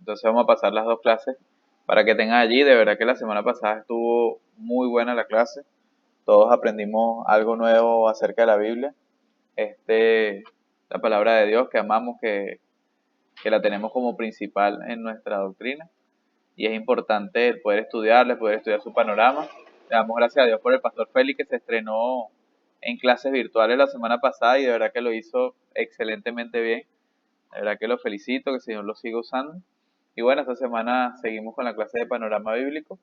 Entonces vamos a pasar las dos clases para que tengan allí. De verdad que la semana pasada estuvo muy buena la clase. Todos aprendimos algo nuevo acerca de la Biblia. La palabra de Dios que amamos, que la tenemos como principal en nuestra doctrina. Y es importante el poder estudiarla, el poder estudiar su panorama. Le damos gracias a Dios por el pastor Félix, que se estrenó en clases virtuales la semana pasada y de verdad que lo hizo excelentemente bien. De verdad que lo felicito, que el Señor lo siga usando. Y bueno, esta semana seguimos con la clase de panorama bíblico.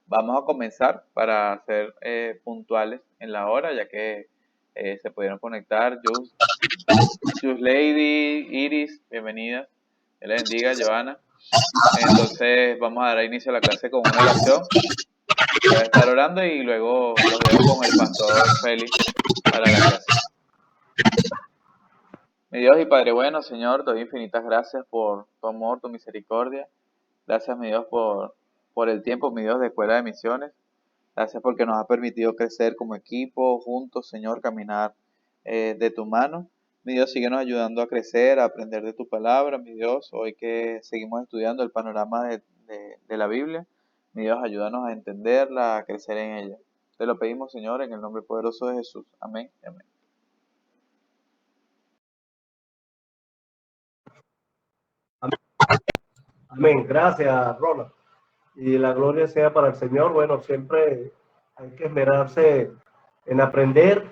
Vamos a comenzar para ser puntuales en la hora, ya que se pudieron conectar Just Lady, Iris, bienvenida. Dios les bendiga, Joana. Entonces vamos a dar inicio a la clase con una oración. Voy a estar orando y luego los dejo con el pastor Félix para la clase. Mi Dios y Padre bueno, Señor, te doy infinitas gracias por tu amor, tu misericordia. Gracias, mi Dios, por el tiempo, mi Dios, de Escuela de Misiones. Gracias porque nos ha permitido crecer como equipo, juntos, Señor, caminar de tu mano. Mi Dios, síguenos ayudando a crecer, a aprender de tu palabra, mi Dios. Hoy que seguimos estudiando el panorama de la Biblia, mi Dios, ayúdanos a entenderla, a crecer en ella. Te lo pedimos, Señor, en el nombre poderoso de Jesús. Amén. Amén. Amén. Gracias, Ronald. Y la gloria sea para el Señor. Bueno, siempre hay que esmerarse en aprender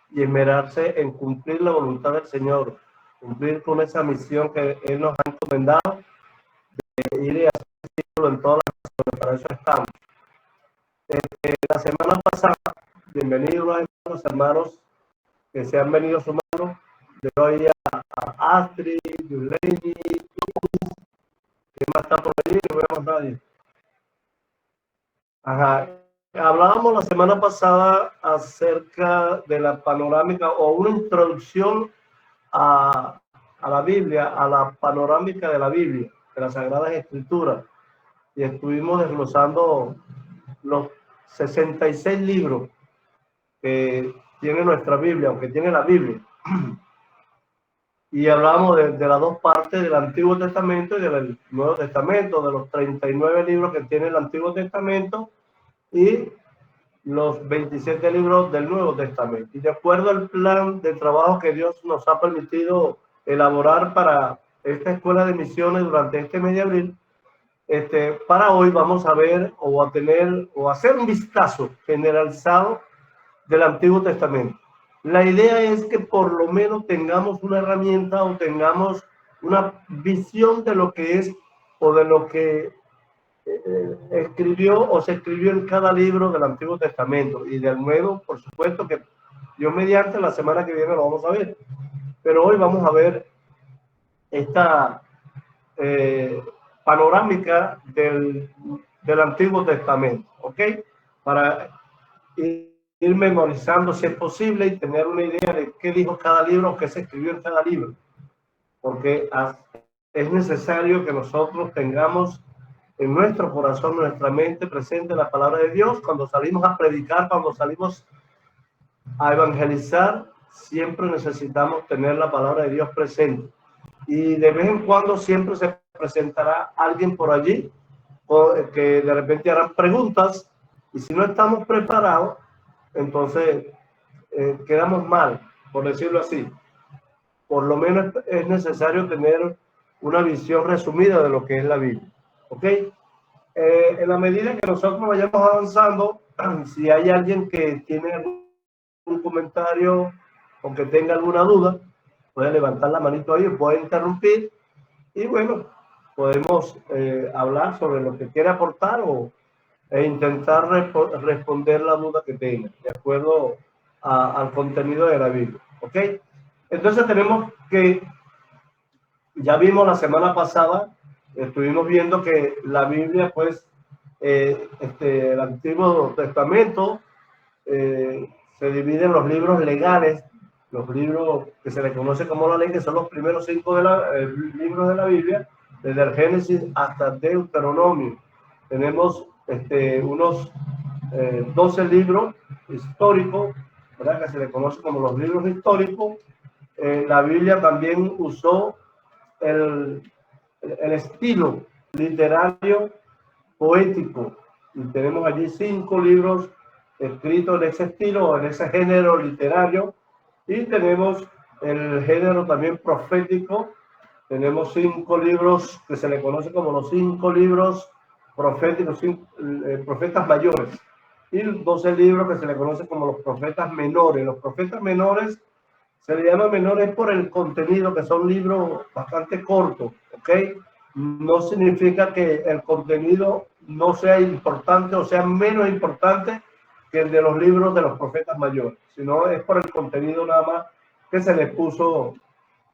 y esmerarse en cumplir la voluntad del Señor, cumplir con esa misión que Él nos ha encomendado, de ir y hacerlo en todas las naciones. Para eso estamos. La semana pasada, bienvenidos a los hermanos que se han venido sumando. De hoy a Astrid, Yuleni, ¿quién más está por allí? No vemos nadie. Ajá. Hablábamos la semana pasada acerca de la panorámica o una introducción a la Biblia, a la panorámica de la Biblia, de las Sagradas Escrituras. Y estuvimos desglosando los 66 libros que tiene nuestra Biblia, aunque tiene la Biblia. Y hablábamos de las dos partes del Antiguo Testamento y del Nuevo Testamento, de los 39 libros que tiene el Antiguo Testamento y los 27 libros del Nuevo Testamento. Y de acuerdo al plan de trabajo que Dios nos ha permitido elaborar para esta escuela de misiones durante este mes de abril, para hoy vamos a ver o a tener o a hacer un vistazo generalizado del Antiguo Testamento. La idea es que por lo menos tengamos una herramienta o tengamos una visión de lo que es o de lo que escribió o se escribió en cada libro del Antiguo Testamento y del Nuevo, por supuesto que Dios mediante la semana que viene lo vamos a ver. Pero hoy vamos a ver esta panorámica del Antiguo Testamento, ¿ok? Para ir memorizando si es posible y tener una idea de qué dijo cada libro, qué se escribió en cada libro. Porque es necesario que nosotros tengamos en nuestro corazón, nuestra mente presente la palabra de Dios. Cuando salimos a predicar, cuando salimos a evangelizar, siempre necesitamos tener la palabra de Dios presente. Y de vez en cuando siempre se presentará alguien por allí que de repente harán preguntas y si no estamos preparados, entonces quedamos mal, por decirlo así. Por lo menos es necesario tener una visión resumida de lo que es la Biblia. ¿Ok? En la medida que nosotros vayamos avanzando, si hay alguien que tiene un comentario o que tenga alguna duda, puede levantar la manito ahí, puede interrumpir y bueno, podemos hablar sobre lo que quiere aportar e intentar responder la duda que tenga, de acuerdo al contenido de la Biblia. ¿Ok? Entonces tenemos que, ya vimos la semana pasada, estuvimos viendo que la Biblia, pues, el Antiguo Testamento se divide en los libros legales, los libros que se le conoce como la ley, que son los primeros 5 libros de la Biblia, desde el Génesis hasta Deuteronomio. Tenemos unos 12 libros históricos, ¿verdad? Que se le conoce como los libros históricos. La Biblia también usó el estilo literario poético. Y tenemos allí 5 libros escritos en ese estilo, en ese género literario. Y tenemos el género también profético. Tenemos 5 libros que se le conoce como los 5 libros proféticos, profetas mayores. Y 12 libros que se le conoce como los profetas menores. Los profetas menores se le llama menores por el contenido, que son libros bastante cortos, ¿ok? No significa que el contenido no sea importante o sea menos importante que el de los libros de los profetas mayores, sino es por el contenido nada más que se le puso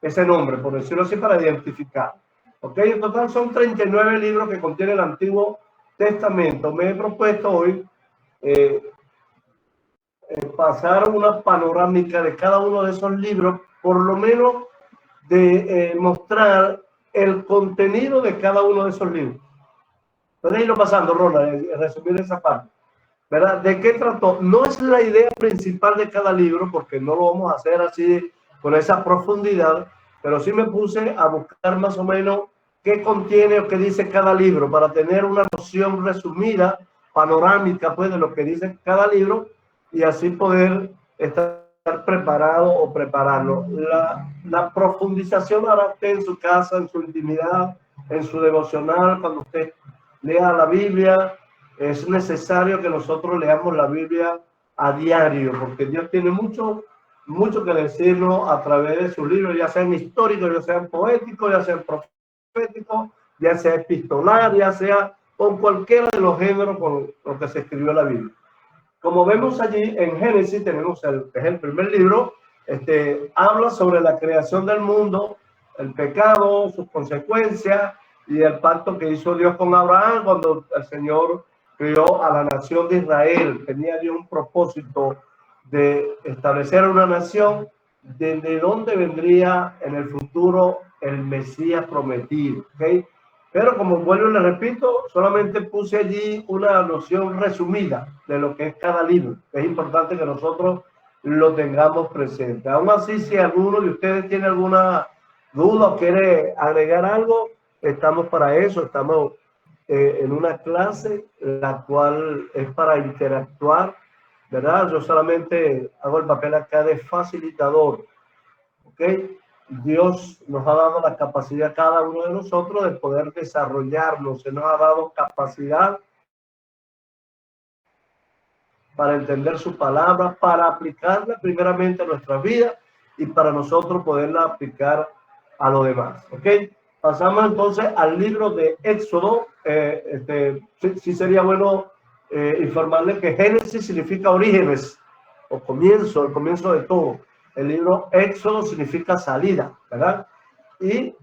ese nombre, por decirlo así, para identificar. ¿Ok? En total son 39 libros que contiene el Antiguo Testamento. Me he propuesto hoy pasar una panorámica de cada uno de esos libros, por lo menos de mostrar el contenido de cada uno de esos libros. Puedes irlo pasando, Ronald, resumir esa parte, ¿verdad? ¿De qué trató? No es la idea principal de cada libro, porque no lo vamos a hacer así con esa profundidad, pero sí me puse a buscar más o menos qué contiene o qué dice cada libro, para tener una noción resumida, panorámica, pues, de lo que dice cada libro, y así poder estar preparado o prepararlo. La profundización la hará usted en su casa, en su intimidad, en su devocional, cuando usted lea la Biblia. Es necesario que nosotros leamos la Biblia a diario, porque Dios tiene mucho que decirnos a través de sus libros, ya sean históricos, ya sean poéticos, ya sean proféticos, ya sea epistolar, ya sea con cualquiera de los géneros con los que se escribió la Biblia. Como vemos allí en Génesis, tenemos es el primer libro, habla sobre la creación del mundo, el pecado, sus consecuencias y el pacto que hizo Dios con Abraham cuando el Señor crió a la nación de Israel. Tenía Dios un propósito de establecer una nación desde donde vendría en el futuro el Mesías prometido, ¿ok? Pero como vuelvo y le repito, solamente puse allí una noción resumida de lo que es cada libro. Es importante que nosotros lo tengamos presente. Aún así, si alguno de ustedes tiene alguna duda o quiere agregar algo, estamos para eso. Estamos en una clase, la cual es para interactuar, ¿verdad? Yo solamente hago el papel acá de facilitador, ¿ok? Dios nos ha dado la capacidad a cada uno de nosotros de poder desarrollarnos. Se nos ha dado capacidad para entender su palabra, para aplicarla primeramente a nuestras vidas y para nosotros poderla aplicar a lo demás. ¿Ok? Pasamos entonces al libro de Éxodo. Sí sería bueno informarles que Génesis significa orígenes o comienzo, el comienzo de todo. El libro Éxodo significa salida, ¿verdad? Y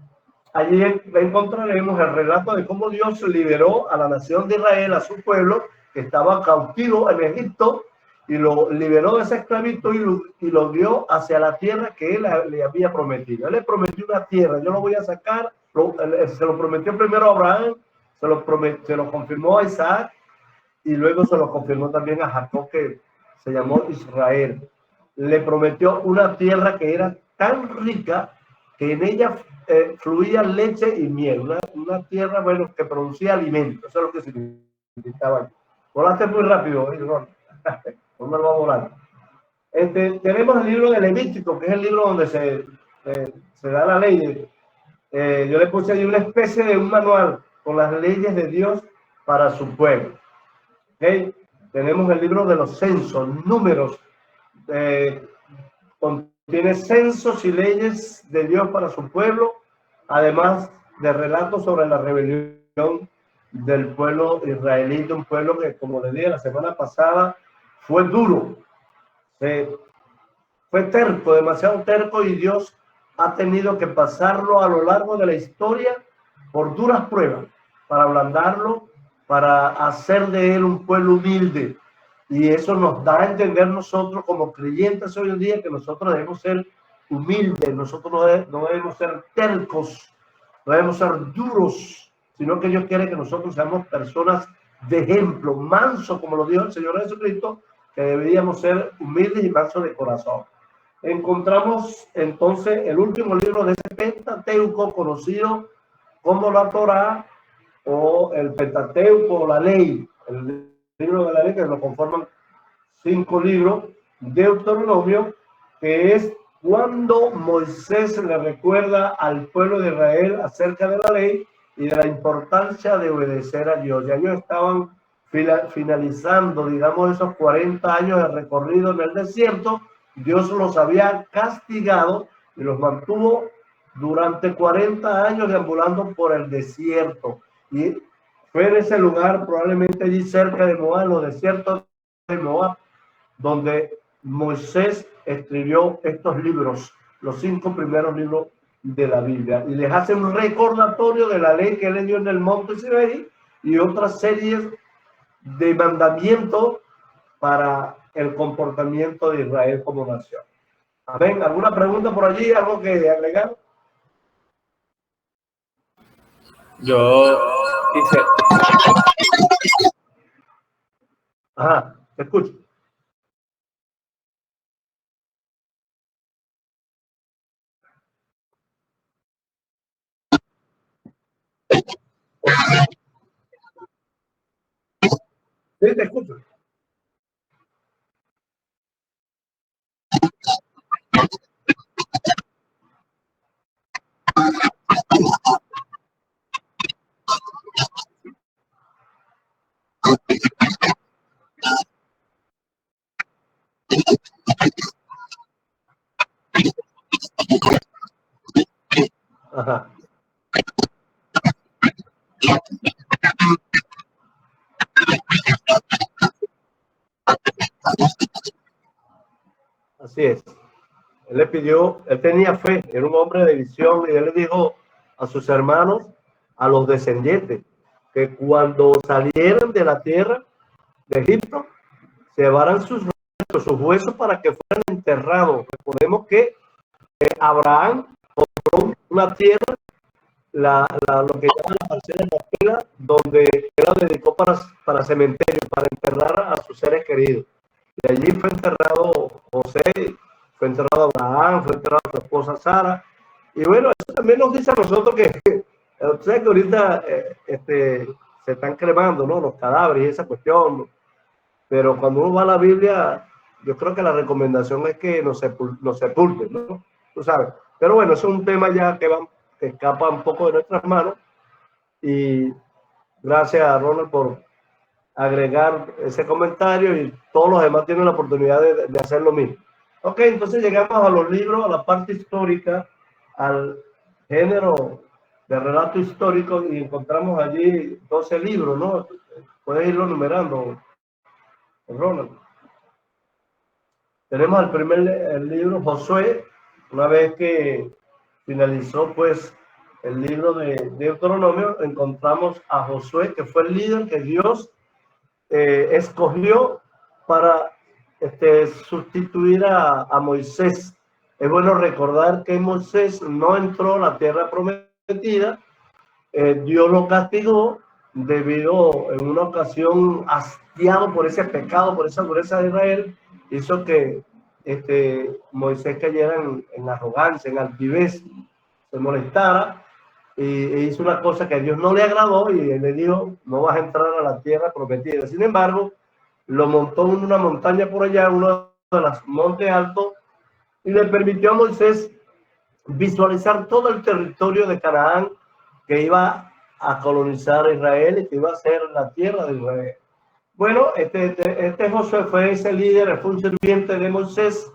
allí encontraremos el relato de cómo Dios liberó a la nación de Israel, a su pueblo, que estaba cautivo en Egipto, y lo liberó de esa esclavitud y lo dio hacia la tierra que él le había prometido. Él le prometió una tierra, yo lo voy a sacar, se lo prometió primero a Abraham, se lo confirmó a Isaac, y luego se lo confirmó también a Jacob, que se llamó Israel. Le prometió una tierra que era tan rica que en ella fluía leche y miel, una tierra, bueno, que producía alimentos. Eso es lo que significaba. Volaste muy rápido, no me lo va a volar. Tenemos el libro de Levítico, que es el libro donde se da la ley. Yo le puse ahí una especie de un manual con las leyes de Dios para su pueblo. ¿Okay? Tenemos el libro de los censos, números, contiene censos y leyes de Dios para su pueblo, además de relatos sobre la rebelión del pueblo israelita, un pueblo que, como le dije la semana pasada, fue duro, fue terco, demasiado terco, y Dios ha tenido que pasarlo a lo largo de la historia por duras pruebas para ablandarlo, para hacer de él un pueblo humilde. Y eso nos da a entender nosotros como creyentes hoy en día que nosotros debemos ser humildes, nosotros no debemos ser tercos, no debemos ser duros, sino que Dios quiere que nosotros seamos personas de ejemplo, mansos, como lo dijo el Señor Jesucristo, que deberíamos ser humildes y mansos de corazón. Encontramos entonces el último libro de ese Pentateuco conocido como la Torá, o el Pentateuco o la ley, el libro de la ley, que lo conforman 5 libros, Deuteronomio, que es cuando Moisés le recuerda al pueblo de Israel acerca de la ley y de la importancia de obedecer a Dios. Ya ellos estaban finalizando, digamos, esos 40 años de recorrido en el desierto. Dios los había castigado y los mantuvo durante 40 años deambulando por el desierto. Y fue en ese lugar, probablemente allí cerca de Moab, en los desiertos de Moab, donde Moisés escribió estos libros, los 5 primeros libros de la Biblia, y les hace un recordatorio de la ley que él dio en el monte Sinaí y otras series de mandamientos para el comportamiento de Israel como nación. Amén. ¿Alguna pregunta por allí? ¿Algo que agregar? Yo hice. Ajá, te escucho. Sí, te escucho. Ajá. Así es. Él le pidió, él tenía fe, era un hombre de visión, y él le dijo a sus hermanos, a los descendientes, que cuando salieran de la tierra de Egipto, llevaran sus restos, sus huesos para que fueran enterrados. Recordemos que Abraham compró una tierra, lo que llaman la parcela de la pila, donde él la dedicó para cementerio, para enterrar a sus seres queridos. Y allí fue enterrado José, fue enterrado Abraham, fue enterrado su esposa Sara. Y bueno, eso también nos dice a nosotros que, o sea, que ahorita se están cremando, ¿no?, los cadáveres y esa cuestión. Pero cuando uno va a la Biblia, yo creo que la recomendación es que nos sepulten, ¿no? Tú sabes. Pero bueno, eso es un tema ya que escapa un poco de nuestras manos. Y gracias a Ronald por agregar ese comentario, y todos los demás tienen la oportunidad de hacer lo mismo. Ok, entonces llegamos a los libros, a la parte histórica, al género de relato histórico, y encontramos allí 12 libros, ¿no? Puedes irlo numerando, Ronald. Tenemos el libro Josué. Una vez que finalizó pues el libro de Deuteronomio, encontramos a Josué, que fue el líder que Dios escogió para sustituir a Moisés. Es bueno recordar que Moisés no entró a la tierra prometida. Dios lo castigó debido, en una ocasión, hastiado por ese pecado, por esa dureza de Israel, hizo que Moisés cayera en arrogancia, en altivez, se molestara, e hizo una cosa que a Dios no le agradó, y él le dijo: no vas a entrar a la tierra prometida. Sin embargo, lo montó en una montaña por allá, uno de los montes altos, y le permitió a Moisés visualizar todo el territorio de Canaán, que iba a colonizar Israel y que iba a ser la tierra de Israel. Bueno, Josué fue ese líder, fue un sirviente de Moisés,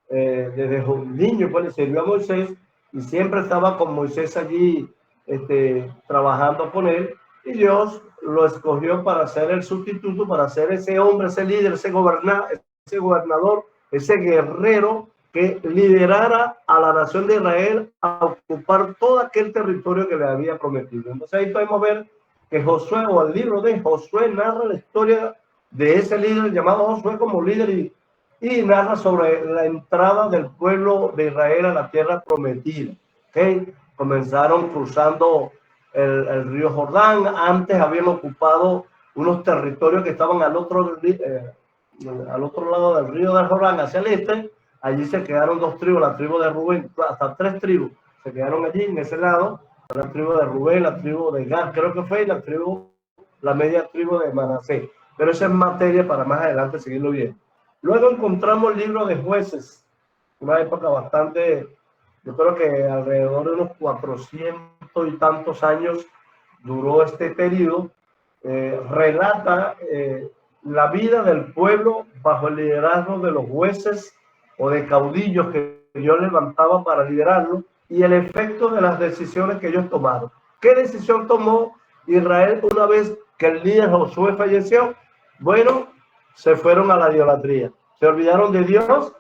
desde un niño pues le sirvió a Moisés, y siempre estaba con Moisés allí, trabajando con él, y Dios lo escogió para ser el sustituto, para ser ese hombre, ese líder, ese gobernador, ese guerrero que liderara a la nación de Israel a ocupar todo aquel territorio que le había prometido. Entonces ahí podemos ver que Josué, o el libro de Josué, narra la historia de ese líder llamado Josué como líder, y narra sobre la entrada del pueblo de Israel a la tierra prometida. ¿Okay? Comenzaron cruzando el río Jordán. Antes habían ocupado unos territorios que estaban al otro lado del río del Jordán, hacia el este. Allí se quedaron 2 tribus, la tribu de Rubén, hasta 3 tribus se quedaron allí en ese lado, la tribu de Rubén, la tribu de Gad, creo que fue, y la media tribu de Manasés. Pero esa es materia para más adelante seguirlo bien. Luego encontramos el libro de Jueces, una época bastante, yo creo que alrededor de unos 400 y tantos años duró este periodo. Relata la vida del pueblo bajo el liderazgo de los jueces o de caudillos que Dios levantaba para liderarlo y el efecto de las decisiones que ellos tomaron. ¿Qué decisión tomó Israel una vez que el líder Josué falleció? Bueno, se fueron a la idolatría, se olvidaron de Dios,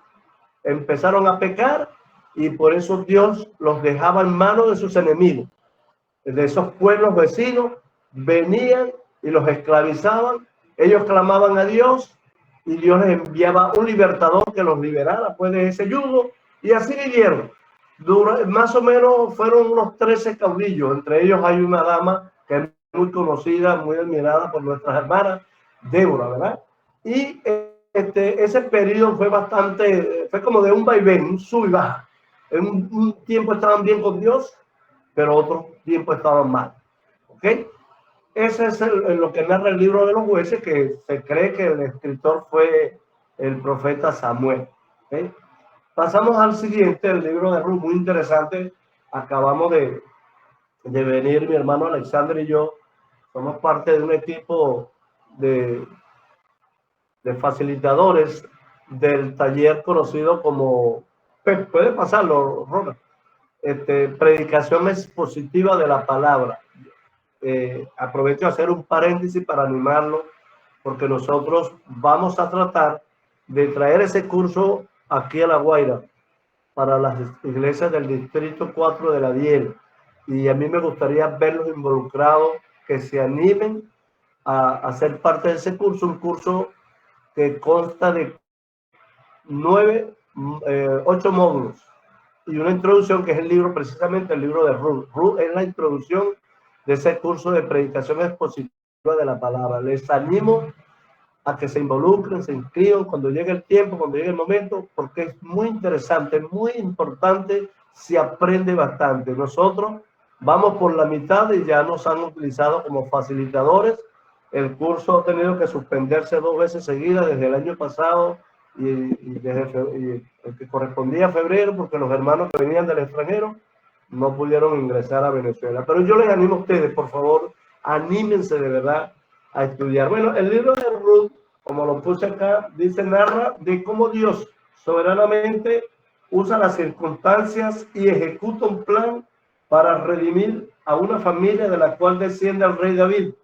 empezaron a pecar y por eso Dios los dejaba en manos de sus enemigos, de esos pueblos vecinos. Venían y los esclavizaban, ellos clamaban a Dios y Dios les enviaba un libertador que los liberara pues de ese yugo, y así vivieron. Más o menos fueron unos 13 caudillos, entre ellos hay una dama que es muy conocida, muy admirada por nuestras hermanas, Débora, ¿verdad? Y ese periodo fue como de un vaivén, un sub y baja. En un tiempo estaban bien con Dios, pero otro tiempo estaban mal. ¿Ok? Ese es lo que narra el libro de los Jueces, que se cree que el escritor fue el profeta Samuel. ¿Ok? Pasamos al siguiente, el libro de Ruth, muy interesante. Acabamos de venir mi hermano Alexander y yo. Somos parte de un equipo de facilitadores del taller conocido como, puede pasarlo, Ronald, predicación expositiva de la palabra. Aprovecho a hacer un paréntesis para animarlo, porque nosotros vamos a tratar de traer ese curso aquí a La Guaira para las iglesias del Distrito 4 de la Diel, y a mí me gustaría verlos involucrados, que se animen a ser parte de ese curso, un curso que consta de 8 módulos y una introducción, que es el libro, precisamente el libro de Ruth. Ruth es la introducción de ese curso de predicación expositiva de la palabra. Les animo a que se involucren, se inscriban cuando llegue el tiempo, cuando llegue el momento, porque es muy interesante, muy importante, se aprende bastante. Nosotros vamos por la mitad y ya nos han utilizado como facilitadores. El curso ha tenido que suspenderse 2 veces seguidas desde el año pasado y el que correspondía a febrero, porque los hermanos que venían del extranjero no pudieron ingresar a Venezuela. Pero yo les animo a ustedes, por favor, anímense de verdad a estudiar. Bueno, el libro de Ruth, como lo puse acá, dice, narra de cómo Dios soberanamente usa las circunstancias y ejecuta un plan para redimir a una familia de la cual desciende el rey David,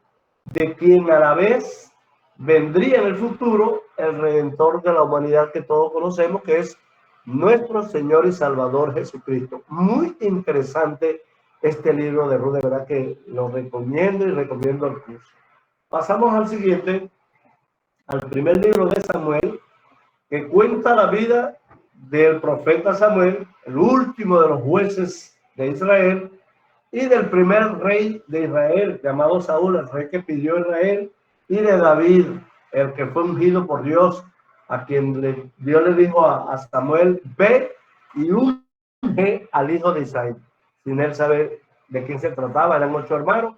de quien a la vez vendría en el futuro el Redentor de la humanidad que todos conocemos, que es nuestro Señor y Salvador Jesucristo. Muy interesante este libro de Ruth, de verdad que lo recomiendo y recomiendo el curso. Pasamos al siguiente, al primer libro de Samuel, que cuenta la vida del profeta Samuel, el último de los jueces de Israel, y del primer rey de Israel, llamado Saúl, el rey que pidió Israel, y de David, el que fue ungido por Dios, a quien Dios le dijo a Samuel, ve y unge al hijo de Isaí. Sin él saber de quién se trataba, eran 8 hermanos,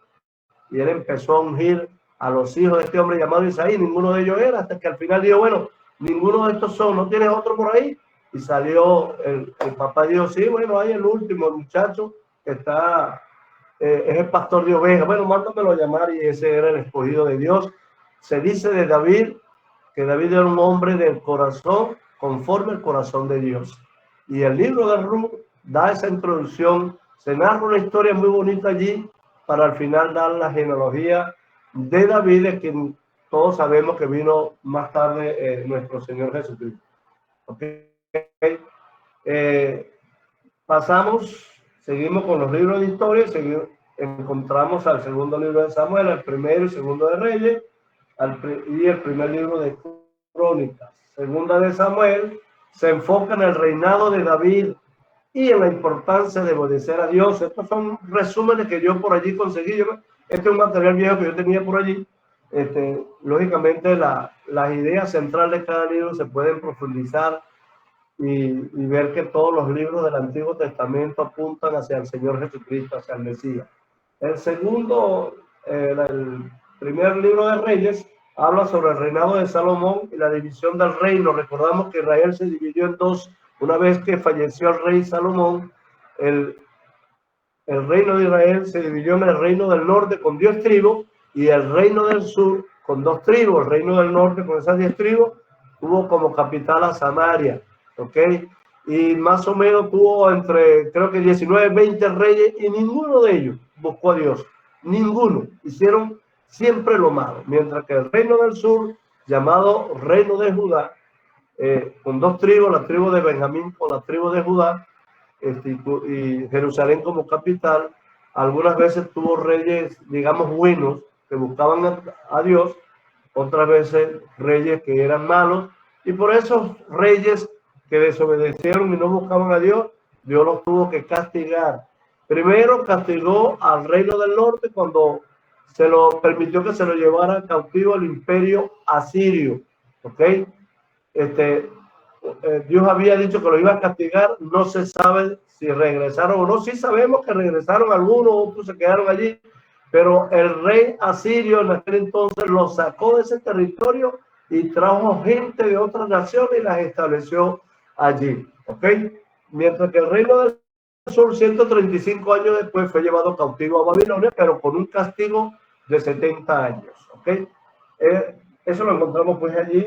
y él empezó a ungir a los hijos de este hombre llamado Isaí. Ninguno de ellos era, hasta que al final dijo, bueno, ninguno de estos son, ¿no tienes otro por ahí? Y salió el papá y dijo, sí, bueno, hay el último, el muchacho que está, es el pastor de ovejas. Bueno, mándamelo a llamar, y ese era el escogido de Dios. Se dice de David que David era un hombre del corazón, conforme al corazón de Dios. Y el libro de Ruth da esa introducción, se narra una historia muy bonita allí, para al final dar la genealogía de David, de quien todos sabemos que vino más tarde nuestro Señor Jesucristo. Okay. Seguimos con los libros de historia, encontramos al segundo libro de Samuel, al primero y segundo de Reyes, y el primer libro de Crónicas. Segunda de Samuel se enfoca en el reinado de David y en la importancia de obedecer a Dios. Estos son resúmenes que yo por allí conseguí. Este es un material viejo que yo tenía por allí. Lógicamente las ideas centrales de cada libro se pueden profundizar y ver que todos los libros del Antiguo Testamento apuntan hacia el Señor Jesucristo, hacia el Mesías. El segundo, el primer libro de Reyes, habla sobre el reinado de Salomón y la división del reino. Recordamos que Israel se dividió en dos. Una vez que falleció el rey Salomón, el reino de Israel se dividió en el reino del norte con 10 tribus y el reino del sur con 2 tribus. El reino del norte con esas 10 tribus tuvo como capital a Samaria, ¿ok? Y más o menos tuvo entre, creo que 19, 20 reyes y ninguno de ellos buscó a Dios. Ninguno. Hicieron siempre lo malo. Mientras que el reino del sur, llamado reino de Judá, con 2 tribus, la tribu de Benjamín con la tribu de Judá, y Jerusalén como capital, algunas veces tuvo reyes, digamos, buenos, que buscaban a Dios, otras veces reyes que eran malos, y por esos reyes que desobedecieron y no buscaban a Dios, Dios los tuvo que castigar. Primero castigó al reino del norte cuando se lo permitió que se lo llevara cautivo al imperio asirio, ¿ok? Dios había dicho que lo iba a castigar, no se sabe si regresaron o no. Sí sabemos que regresaron algunos, otros se quedaron allí, pero el rey asirio en aquel entonces los sacó de ese territorio y trajo gente de otras naciones y las estableció allí, ¿ok? Mientras que el reino del sur, 135 años después, fue llevado cautivo a Babilonia, pero con un castigo de 70 años, ¿ok? Eso lo encontramos pues allí.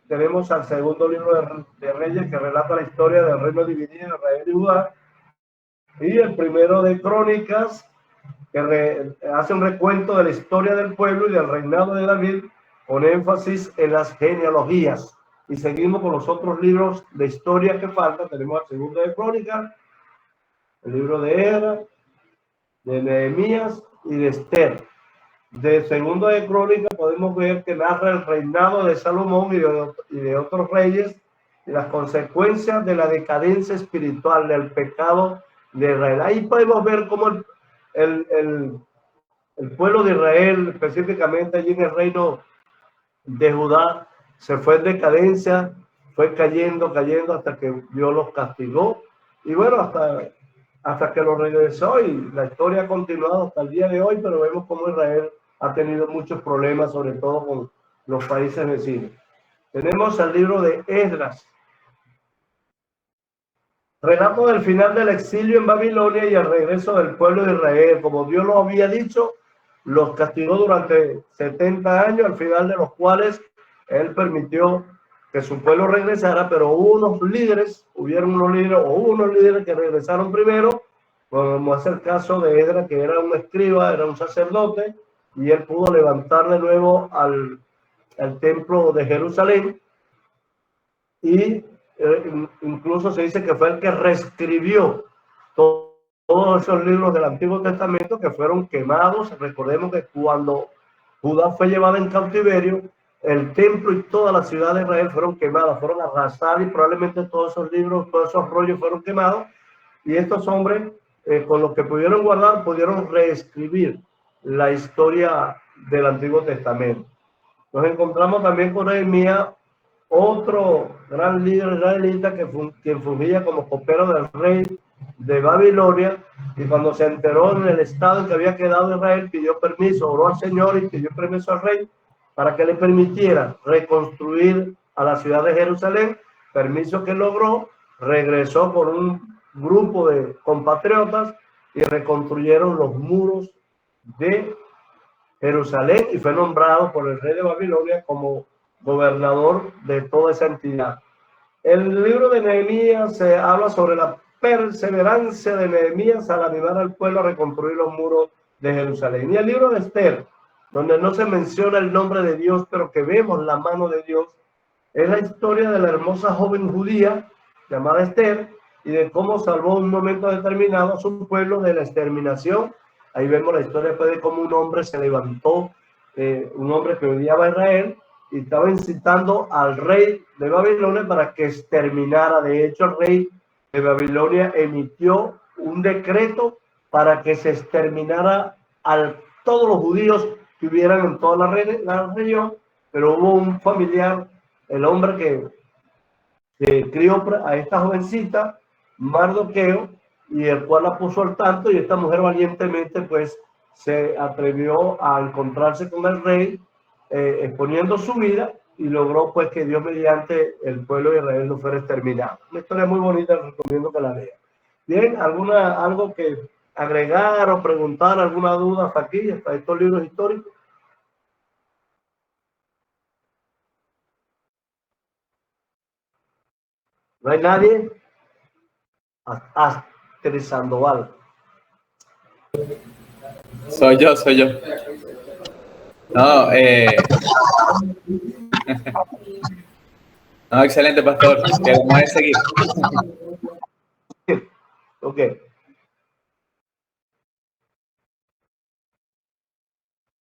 Tenemos al segundo libro de Reyes que relata la historia del reino dividido de Israel y Judá, y el primero de Crónicas que hace un recuento de la historia del pueblo y del reinado de David con énfasis en las genealogías. Y seguimos con los otros libros de historia que faltan. Tenemos el segundo de Crónicas, el libro de Esdras, de Nehemías y de Esther. De segundo de Crónicas podemos ver que narra el reinado de Salomón y de otros reyes y las consecuencias de la decadencia espiritual, del pecado de Israel. Ahí podemos ver cómo el pueblo de Israel, específicamente allí en el reino de Judá, se fue en decadencia, fue cayendo hasta que Dios los castigó. Y bueno, hasta que lo regresó, y la historia ha continuado hasta el día de hoy, pero vemos cómo Israel ha tenido muchos problemas, sobre todo con los países vecinos. Tenemos el libro de Esdras, relato del final del exilio en Babilonia y el regreso del pueblo de Israel. Como Dios lo había dicho, los castigó durante 70 años, al final de los cuales Él permitió que su pueblo regresara, pero hubo unos líderes que regresaron primero, como es el caso de Esdras, que era un escriba, era un sacerdote, y él pudo levantar de nuevo al templo de Jerusalén, y incluso se dice que fue el que reescribió todos esos libros del Antiguo Testamento que fueron quemados. Recordemos que cuando Judá fue llevada en cautiverio, el templo y toda la ciudad de Israel fueron quemadas, fueron arrasadas, y probablemente todos esos libros, todos esos rollos fueron quemados, y estos hombres, con lo que pudieron guardar, pudieron reescribir la historia del Antiguo Testamento. Nos encontramos también con Nehemías, otro gran líder israelita quien fungía como copero del rey de Babilonia, y cuando se enteró en el estado en que había quedado Israel, pidió permiso, oró al Señor y pidió permiso al rey para que le permitiera reconstruir a la ciudad de Jerusalén, permiso que logró. Regresó por un grupo de compatriotas y reconstruyeron los muros de Jerusalén, y fue nombrado por el rey de Babilonia como gobernador de toda esa entidad. El libro de Nehemías se habla sobre la perseverancia de Nehemías al animar al pueblo a reconstruir los muros de Jerusalén. Y el libro de Esther, donde no se menciona el nombre de Dios, pero que vemos la mano de Dios, es la historia de la hermosa joven judía llamada Esther, y de cómo salvó en un momento determinado a su pueblo de la exterminación. Ahí vemos la historia de cómo un hombre se levantó, un hombre que odiaba a Israel, y estaba incitando al rey de Babilonia para que exterminara. De hecho, el rey de Babilonia emitió un decreto para que se exterminara a todos los judíos que hubieran en toda la región, pero hubo un familiar, el hombre crió a esta jovencita, Mardoqueo, y el cual la puso al tanto, y esta mujer valientemente pues se atrevió a encontrarse con el rey, exponiendo su vida, y logró pues que Dios mediante el pueblo de Israel no fuera exterminado. Una historia muy bonita, les recomiendo que la lean. Bien, algo que agregar o preguntar, alguna duda hasta aquí, hasta estos libros históricos. ¿No hay nadie? Astrid Sandoval. Soy yo. No, no, excelente, pastor. Queremos seguir. Ok.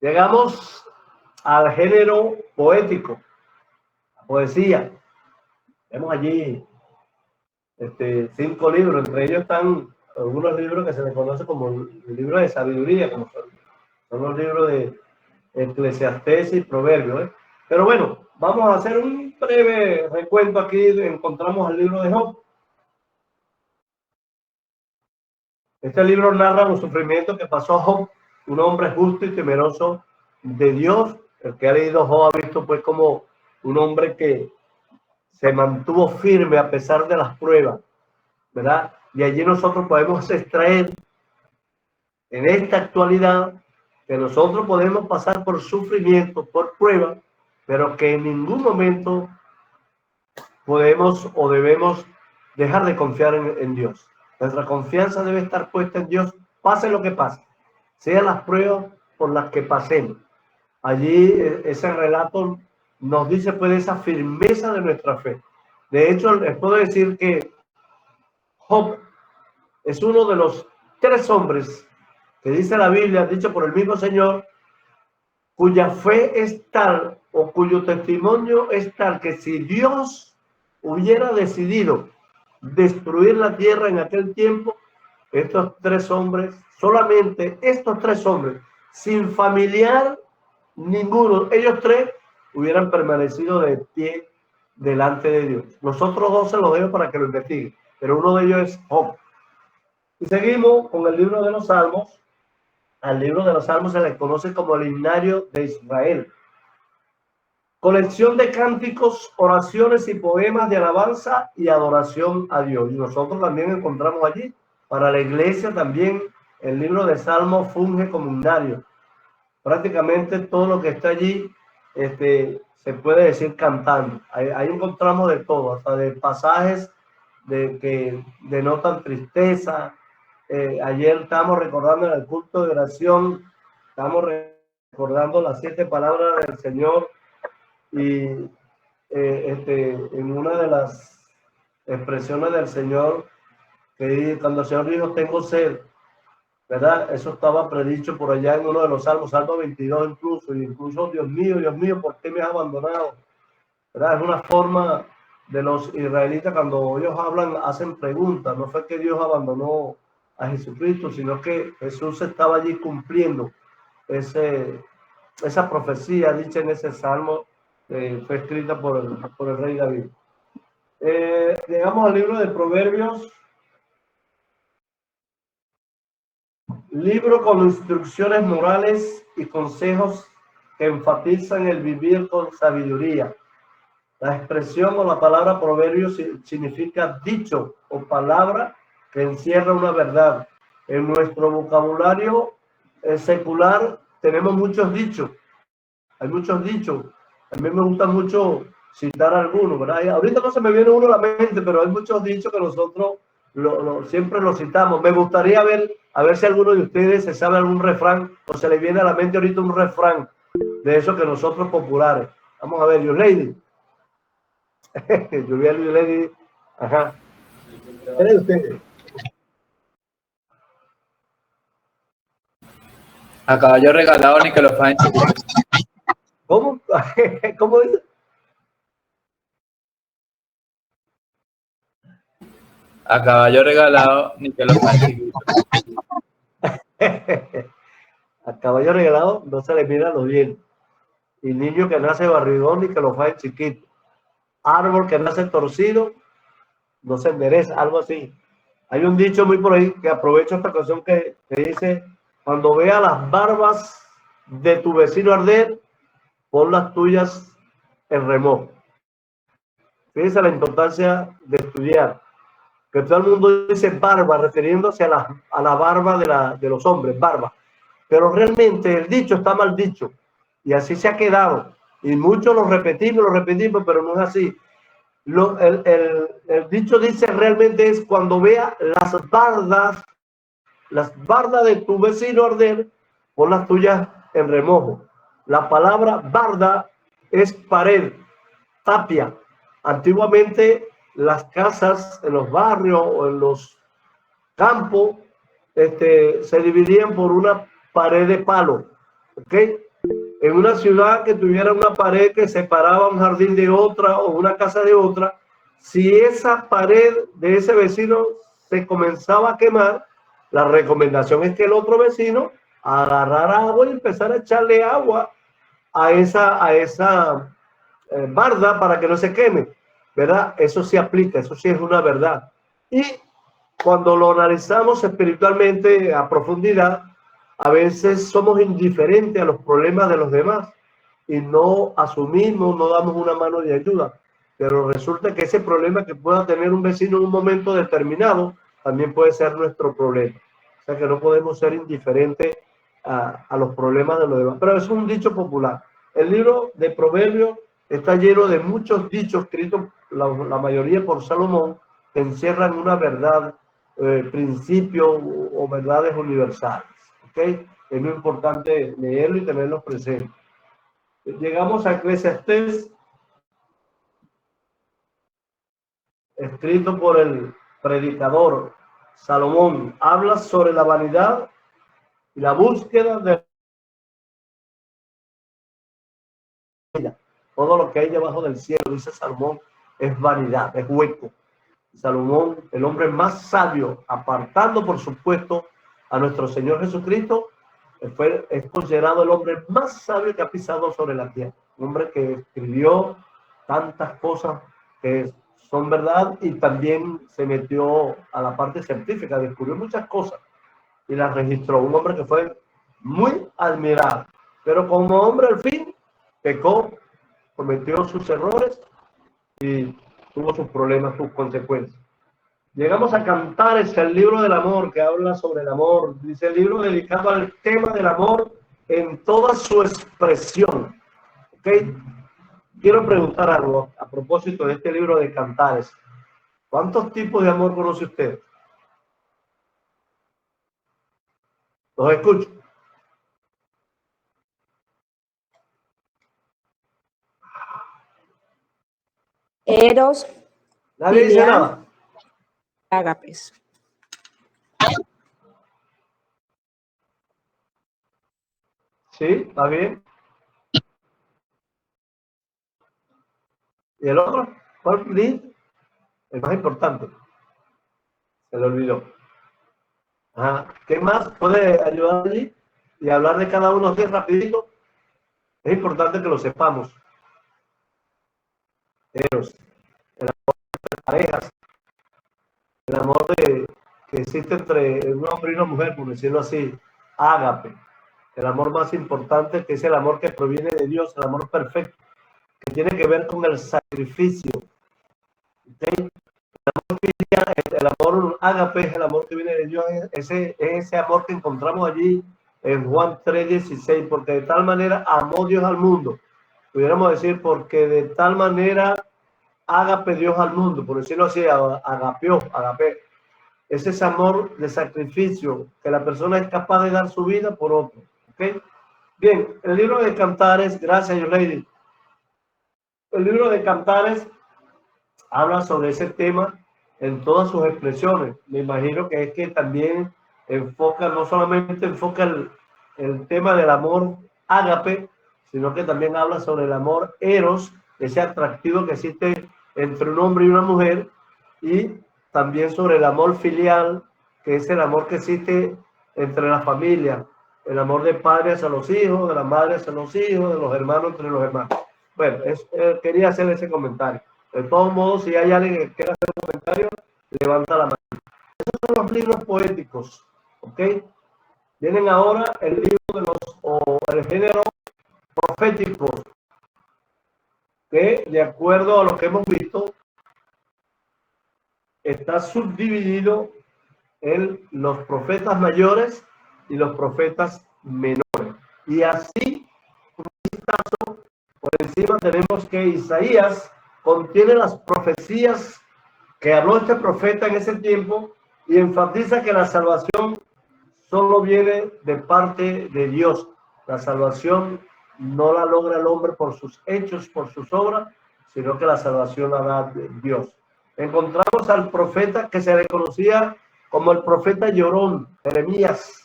Llegamos al género poético, poesía. Vemos allí 5 libros, entre ellos están algunos libros que se les conoce como libros de sabiduría, como son los libros de Eclesiastés y Proverbios, ¿eh? Pero bueno, vamos a hacer un breve recuento aquí. Encontramos el libro de Job. Este libro narra los sufrimientos que pasó Job, un hombre justo y temeroso de Dios. El que ha leído Job ha visto pues como un hombre que se mantuvo firme a pesar de las pruebas, ¿verdad? Y allí nosotros podemos extraer en esta actualidad que nosotros podemos pasar por sufrimiento, por prueba, pero que en ningún momento podemos o debemos dejar de confiar en Dios. Nuestra confianza debe estar puesta en Dios, pase lo que pase, sean las pruebas por las que pasemos. Allí ese relato nos dice pues esa firmeza de nuestra fe. De hecho, les puedo decir que Job es uno de los 3 hombres que dice la Biblia, dicho por el mismo Señor, cuya fe es tal o cuyo testimonio es tal que si Dios hubiera decidido destruir la tierra en aquel tiempo, estos 3 hombres, solamente estos 3 hombres, sin familiar ninguno, ellos 3 hubieran permanecido de pie delante de Dios. Nosotros 2 se los dejo para que lo investiguen, pero uno de ellos es Job. Y seguimos con el libro de los Salmos. Al libro de los Salmos se le conoce como el himnario de Israel. Colección de cánticos, oraciones y poemas de alabanza y adoración a Dios. Y nosotros también encontramos allí, para la iglesia también, el libro de Salmos funge como himnario. Prácticamente todo lo que está allí se puede decir cantando. Ahí encontramos de todo, hasta de pasajes que denotan tristeza. Ayer estábamos recordando en el culto de oración, estamos recordando las 7 palabras del Señor, y en una de las expresiones del Señor, que cuando el Señor dijo tengo sed, ¿verdad? Eso estaba predicho por allá en uno de los salmos, Salmo 22 incluso Dios mío, ¿por qué me has abandonado? ¿Verdad? Es una forma de los israelitas, cuando ellos hablan, hacen preguntas. No fue que Dios abandonó a Jesucristo, sino que Jesús estaba allí cumpliendo esa profecía dicha en ese salmo, fue escrita por el rey David. Llegamos al libro de Proverbios, libro con instrucciones morales y consejos que enfatizan el vivir con sabiduría. La expresión o la palabra proverbio significa dicho o palabra que encierra una verdad. En nuestro vocabulario secular tenemos muchos dichos. Hay muchos dichos. A mí me gusta mucho citar algunos, ¿verdad? Y ahorita no se me viene uno a la mente, pero hay muchos dichos que nosotros siempre los citamos. Me gustaría a ver si alguno de ustedes se sabe algún refrán o se le viene a la mente ahorita un refrán de esos que nosotros populares. Vamos a ver, yo lady. Lluvia Lady, ajá. ¿Qué es usted? A caballo regalado ni que lo faen. ¿Cómo? ¿Cómo dice? A caballo regalado ni que lo faen. A caballo regalado no se le mira los dientes. Y niño que nace barrigón ni que lo faen chiquito. Árbol que nace torcido no se endereza, algo así. Hay un dicho muy por ahí que aprovecho esta ocasión que dice: cuando vea las barbas de tu vecino arder, pon las tuyas en remojo. Fíjense la importancia de estudiar, que todo el mundo dice barba, refiriéndose a la barba de los hombres, barba. Pero realmente el dicho está mal dicho, y así se ha quedado. Y muchos lo repetimos, pero no es así. El dicho dice realmente es: cuando vea las bardas de tu vecino arder, pon las tuyas en remojo. La palabra barda es pared, tapia. Antiguamente las casas en los barrios o en los campos se dividían por una pared de palo, ¿ok? En una ciudad que tuviera una pared que separaba un jardín de otra o una casa de otra, si esa pared de ese vecino se comenzaba a quemar, la recomendación es que el otro vecino agarrara agua y empezara a echarle agua a esa barda para que no se queme, ¿verdad? Eso sí aplica, eso sí es una verdad. Y cuando lo analizamos espiritualmente a profundidad, a veces somos indiferentes a los problemas de los demás y no asumimos, no damos una mano de ayuda. Pero resulta que ese problema que pueda tener un vecino en un momento determinado también puede ser nuestro problema. O sea que no podemos ser indiferentes a los problemas de los demás. Pero es un dicho popular. El libro de Proverbios está lleno de muchos dichos escritos, la mayoría por Salomón, que encierran una verdad, principios o verdades universales. ¿Okay? Es muy importante leerlo y tenerlos presentes. Llegamos a Eclesiastés, escrito por el predicador Salomón. Habla sobre la vanidad y la búsqueda de ella. Todo lo que hay debajo del cielo, dice Salomón, es vanidad, es hueco. Salomón, el hombre más sabio, apartando por supuesto a nuestro Señor Jesucristo, es considerado el hombre más sabio que ha pisado sobre la tierra. Un hombre que escribió tantas cosas que son verdad y también se metió a la parte científica, descubrió muchas cosas y las registró. Un hombre que fue muy admirado, pero como hombre al fin pecó, cometió sus errores y tuvo sus problemas, sus consecuencias. Llegamos a Cantares, el libro del amor, que habla sobre el amor. Dice el libro dedicado al tema del amor en toda su expresión. ¿Okay? Quiero preguntar algo a propósito de este libro de Cantares. ¿Cuántos tipos de amor conoce usted? Los escucho. Eros, Nadie dice filial, nada. ágapes. Sí, está bien. ¿Y el otro? ¿Cuál dice? El más importante. Se le olvidó. Ajá. ¿Qué más puede ayudar allí? Y hablar de cada uno así rapidito. Es importante que lo sepamos. Eros, el amor de parejas, el amor que existe entre un hombre y una mujer, por decirlo así, ágape, el amor más importante, que es el amor que proviene de Dios, el amor perfecto, que tiene que ver con el sacrificio. ¿Okay? El amor ágape es el amor que viene de Dios, ese amor que encontramos allí en Juan 3:16, porque de tal manera amó Dios al mundo. Pudiéramos decir, porque de tal manera ágape Dios al mundo, por decirlo así, agapeó, agape. Es ese amor de sacrificio que la persona es capaz de dar su vida por otro. ¿Okay? Bien, el libro de Cantares, gracias, Yolady. El libro de Cantares habla sobre ese tema en todas sus expresiones. Me imagino que es que también enfoca, no solamente enfoca el tema del amor ágape, sino que también habla sobre el amor eros, ese atractivo que existe entre un hombre y una mujer, y también sobre el amor filial, que es el amor que existe entre la familia, el amor de padres a los hijos, de las madres a los hijos, de los hermanos entre los hermanos. Bueno, quería hacer ese comentario. De todos modos, si hay alguien que quiera hacer un comentario, levanta la mano. Esos son los libros poéticos, ¿ok? Vienen ahora el libro de el género profético, que de acuerdo a lo que hemos visto, está subdividido en los profetas mayores y los profetas menores. Y así, por encima tenemos que Isaías contiene las profecías que habló este profeta en ese tiempo y enfatiza que la salvación solo viene de parte de Dios. La salvación no la logra el hombre por sus hechos, por sus obras, sino que la salvación la da Dios. Encontramos al profeta que se le conocía como el profeta llorón, Jeremías.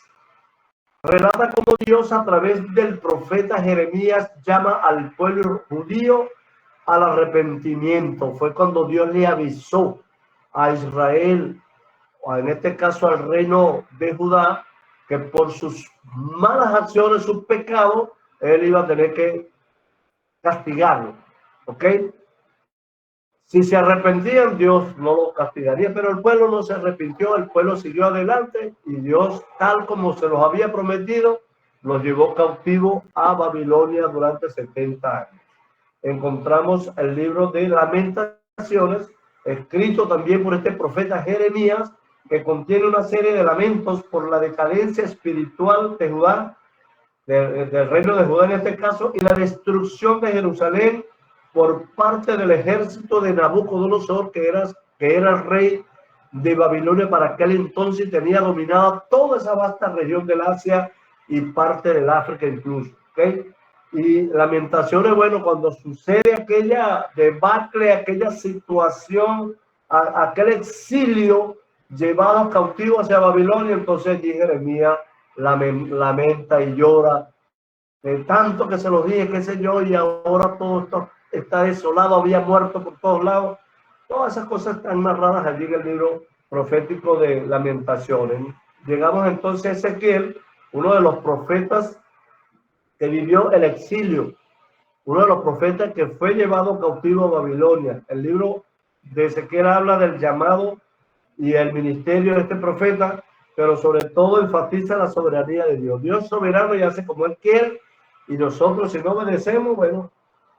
Relata cómo Dios a través del profeta Jeremías llama al pueblo judío al arrepentimiento. Fue cuando Dios le avisó a Israel, o en este caso al reino de Judá, que por sus malas acciones, sus pecados, él iba a tener que castigarlo. ¿Ok? Si se arrepentían, Dios no lo castigaría, pero el pueblo no se arrepintió, el pueblo siguió adelante y Dios, tal como se los había prometido, los llevó cautivo a Babilonia durante 70 años. Encontramos el libro de Lamentaciones, escrito también por este profeta Jeremías, que contiene una serie de lamentos por la decadencia espiritual de Judá, del reino de Judá en este caso, y la destrucción de Jerusalén por parte del ejército de Nabucodonosor, que era el rey de Babilonia para aquel entonces, tenía dominada toda esa vasta región del Asia y parte del África incluso. ¿Okay? Y Lamentaciones, bueno, cuando sucede aquella debacle, aquella situación, aquel exilio llevado cautivo hacia Babilonia, entonces Jeremías lamenta y llora de tanto que se lo dije, qué sé yo, y ahora todo esto está desolado, había muerto por todos lados. Todas esas cosas están narradas allí en el libro profético de Lamentaciones. Llegamos entonces a Ezequiel, uno de los profetas que vivió el exilio, uno de los profetas que fue llevado cautivo a Babilonia. El libro de Ezequiel habla del llamado y el ministerio de este profeta, pero sobre todo enfatiza la soberanía de Dios. Dios soberano y hace como Él quiere, y nosotros, si no obedecemos, bueno,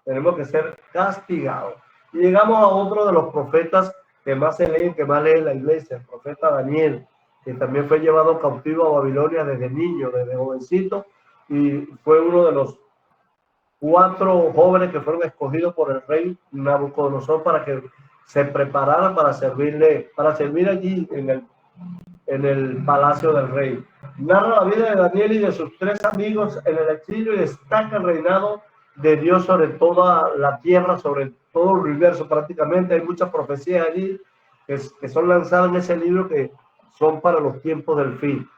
tenemos que ser castigados. Y llegamos a otro de los profetas que más se leen, que más lee la iglesia, el profeta Daniel, que también fue llevado cautivo a Babilonia desde niño, desde jovencito, y fue uno de los 4 jóvenes que fueron escogidos por el rey Nabucodonosor para que se prepararan para servir allí en el palacio del rey. Narra la vida de Daniel y de sus 3 amigos en el exilio y destaca el reinado de Dios sobre toda la tierra, sobre todo el universo prácticamente. Hay muchas profecías allí que son lanzadas en ese libro que son para los tiempos del fin.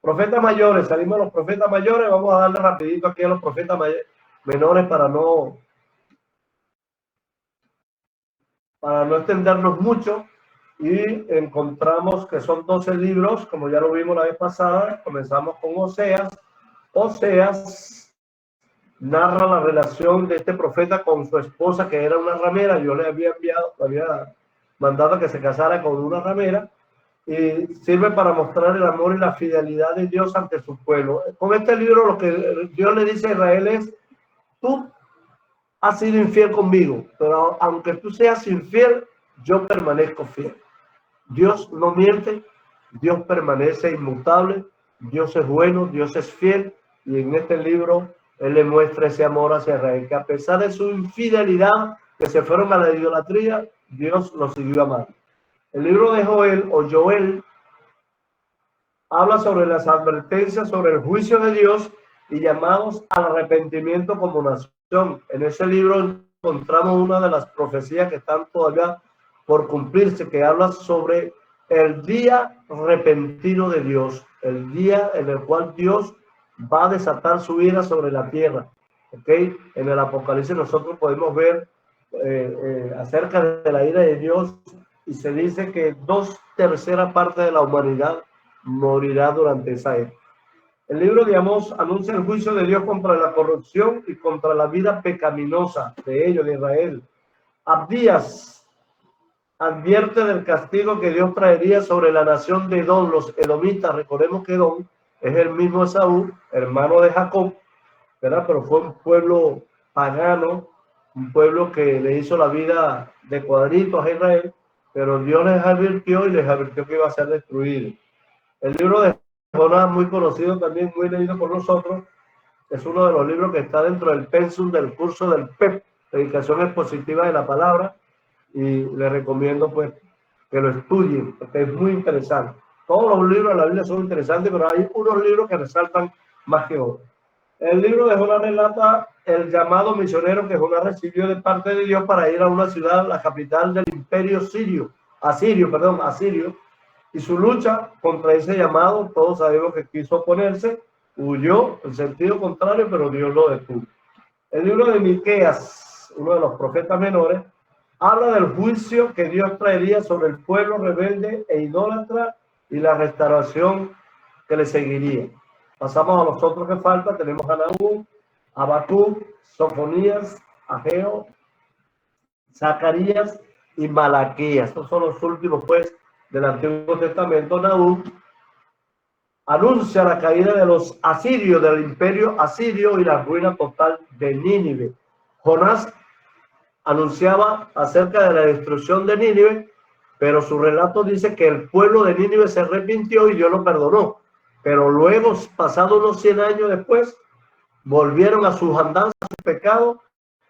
Profetas mayores, salimos a los profetas mayores, vamos a darle rapidito aquí a los profetas menores para no extendernos mucho. Y encontramos que son 12 libros, como ya lo vimos la vez pasada. Comenzamos con Oseas. Oseas narra la relación de este profeta con su esposa, que era una ramera. Yo le había mandado que se casara con una ramera, y sirve para mostrar el amor y la fidelidad de Dios ante su pueblo. Con este libro lo que Dios le dice a Israel es: tú has sido infiel conmigo, pero aunque tú seas infiel, yo permanezco fiel. Dios no miente, Dios permanece inmutable, Dios es bueno, Dios es fiel, y en este libro Él le muestra ese amor hacia Israel, que a pesar de su infidelidad, que se fueron a la idolatría, Dios los siguió amando. El libro de Joel o Joel habla sobre las advertencias sobre el juicio de Dios y llamados al arrepentimiento como nación. En ese libro encontramos una de las profecías que están todavía por cumplirse, que habla sobre el día repentino de Dios, el día en el cual Dios va a desatar su ira sobre la tierra. ¿Okay? En el Apocalipsis nosotros podemos ver acerca de la ira de Dios, y se dice que 2/3 partes de la humanidad morirá durante esa época. El libro de Amós anuncia el juicio de Dios contra la corrupción y contra la vida pecaminosa de ellos, de Israel. Abdías advierte del castigo que Dios traería sobre la nación de Edom, los edomitas. Recordemos que Edom es el mismo Esaú, hermano de Jacob, ¿verdad? Pero fue un pueblo pagano, un pueblo que le hizo la vida de cuadritos a Israel, pero Dios les advirtió y les advirtió que iba a ser destruido. El libro de Jonás, muy conocido también, muy leído por nosotros, es uno de los libros que está dentro del pensum del curso del PEP, Predicación Expositiva de la Palabra, y les recomiendo pues que lo estudien, porque es muy interesante. Todos los libros de la Biblia son interesantes, pero hay unos libros que resaltan más que otros. El libro de Jonás relata el llamado misionero que Jonás recibió de parte de Dios para ir a una ciudad, la capital del imperio asirio, y su lucha contra ese llamado. Todos sabemos que quiso oponerse, huyó en sentido contrario, pero Dios lo detuvo. El libro de Miqueas, uno de los profetas menores, habla del juicio que Dios traería sobre el pueblo rebelde e idólatra y la restauración que le seguiría. Pasamos a los otros que faltan. Tenemos a Nahum, Habacuc, Sofonías, Ageo, Zacarías y Malaquías. Estos son los últimos pues del Antiguo Testamento. Nahum anuncia la caída de los asirios, del imperio asirio, y la ruina total de Nínive. Jonás anunciaba acerca de la destrucción de Nínive, pero su relato dice que el pueblo de Nínive se arrepintió y Dios lo perdonó. Pero luego, pasados unos 100 años después, volvieron a sus andanzas, a su pecado,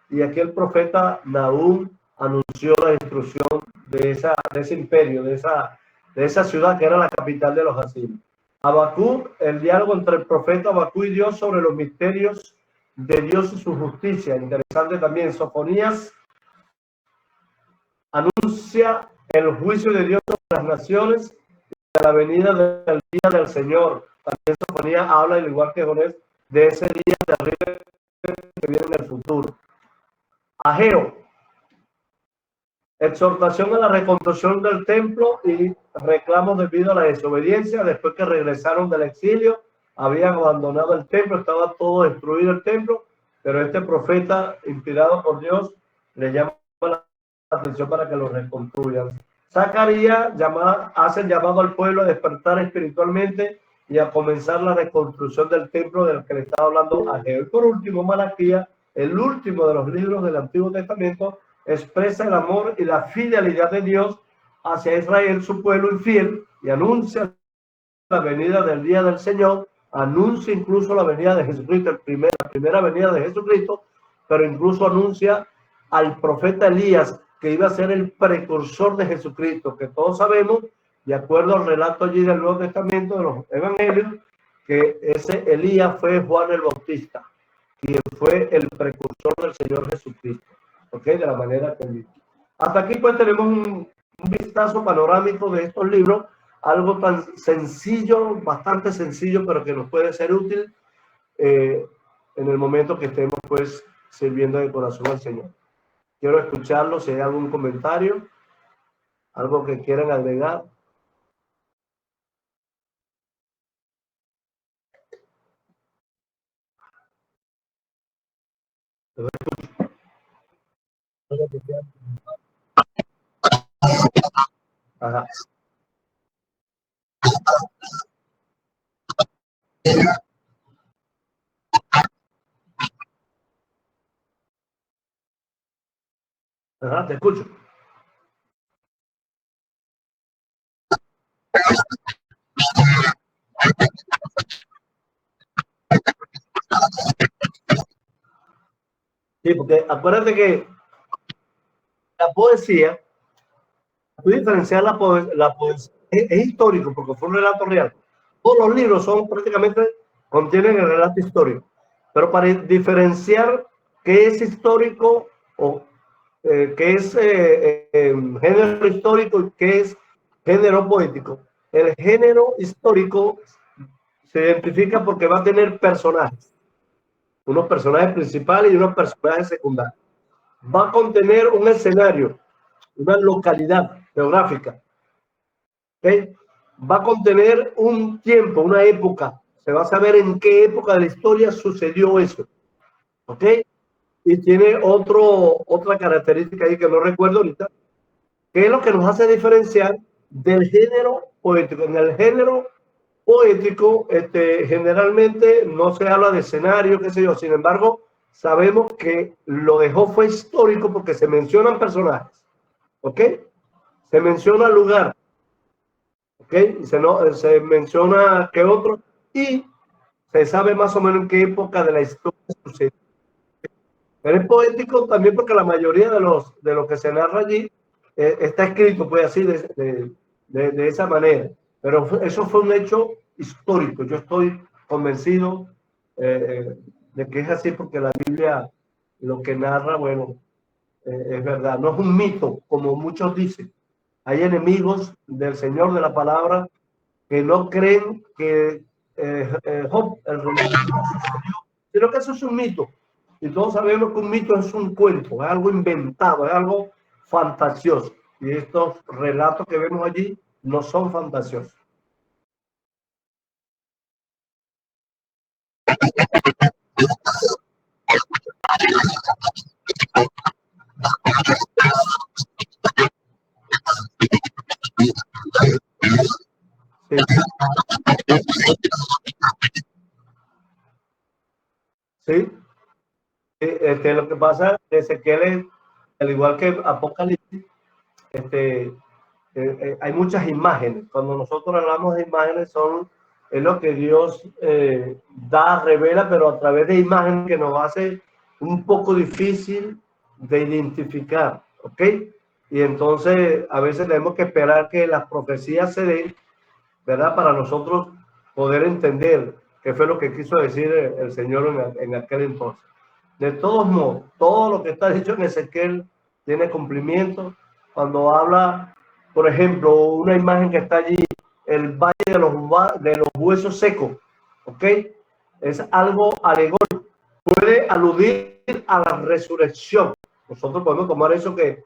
y aquí el profeta Nahum anunció la destrucción de ese imperio, de esa ciudad que era la capital de los asirios. Habacuc, el diálogo entre el profeta Habacuc y Dios sobre los misterios de Dios y su justicia. Interesante también. Sofonías anuncia el juicio de Dios sobre las naciones y la venida del día del Señor. También Sofonías habla, al igual que Jonás, de ese día terrible que viene en el futuro. Ageo, exhortación a la reconstrucción del templo y reclamos debido a la desobediencia. Después que regresaron del exilio, habían abandonado el templo, estaba todo destruido el templo, pero este profeta, inspirado por Dios, le llama la atención para que lo reconstruyan. Zacarías hace el llamado al pueblo a despertar espiritualmente y a comenzar la reconstrucción del templo del que le estaba hablando Ageo. Y por último, Malaquías, el último de los libros del Antiguo Testamento, expresa el amor y la fidelidad de Dios hacia Israel, su pueblo infiel, y anuncia la venida del día del Señor, anuncia incluso la venida de Jesucristo, la primera venida de Jesucristo, pero incluso anuncia al profeta Elías, que iba a ser el precursor de Jesucristo, que todos sabemos, de acuerdo al relato allí del Nuevo Testamento, de los Evangelios, que ese Elías fue Juan el Bautista, quien fue el precursor del Señor Jesucristo. ¿Ok? De la manera que dice. Hasta aquí pues tenemos un vistazo panorámico de estos libros, algo tan sencillo, bastante sencillo, pero que nos puede ser útil en el momento que estemos pues sirviendo de corazón al Señor. Quiero escucharlo, si hay algún comentario, algo que quieran agregar. Ajá. Ajá, te escucho. Sí, porque acuérdate que la poesía, tú diferenciar la poesía, es histórico porque fue un relato real. Todos los libros son prácticamente, contienen el relato histórico, pero para diferenciar qué es histórico o qué es género histórico y qué es género poético, el género histórico se identifica porque va a tener personajes, unos personajes principales y unos personajes secundarios. Va a contener un escenario, una localidad geográfica, ¿okay? Va a contener un tiempo, una época. Se va a saber en qué época de la historia sucedió eso, ¿ok? Y tiene otra característica ahí que no recuerdo ahorita, ¿Qué es lo que nos hace diferenciar del género poético? En el género poético, generalmente no se habla de escenario, qué sé yo. Sin embargo, sabemos que lo de Job fue histórico porque se mencionan personajes, ¿ok? Se menciona lugar, ¿ok? Se menciona qué otro, y se sabe más o menos en qué época de la historia sucedió. Pero es poético también porque la mayoría de lo que se narra allí está escrito, pues así, de esa manera. Pero eso fue un hecho histórico. Yo estoy convencido de que es así porque la Biblia lo que narra, bueno, es verdad. No es un mito, como muchos dicen. Hay enemigos del Señor de la palabra que no creen que Job, el relato, sino que eso es un mito. Y todos sabemos que un mito es un cuento, es algo inventado, es algo fantasioso. Y estos relatos que vemos allí no son fantasiosos. Sí. Sí. Lo que pasa es que Ezequiel, al igual que Apocalipsis, hay muchas imágenes. Cuando nosotros hablamos de imágenes, es lo que Dios da, revela, pero a través de imágenes que nos hace un poco difícil de identificar, ¿ok? Y entonces a veces tenemos que esperar que las profecías se den, ¿verdad? Para nosotros poder entender qué fue lo que quiso decir el Señor en aquel entonces. De todos modos, todo lo que está dicho en Ezequiel tiene cumplimiento. Cuando habla, por ejemplo, una imagen que está allí, el valle de los huesos secos, ¿ok? Es algo alegórico. Puede aludir a la resurrección. Nosotros podemos tomar eso que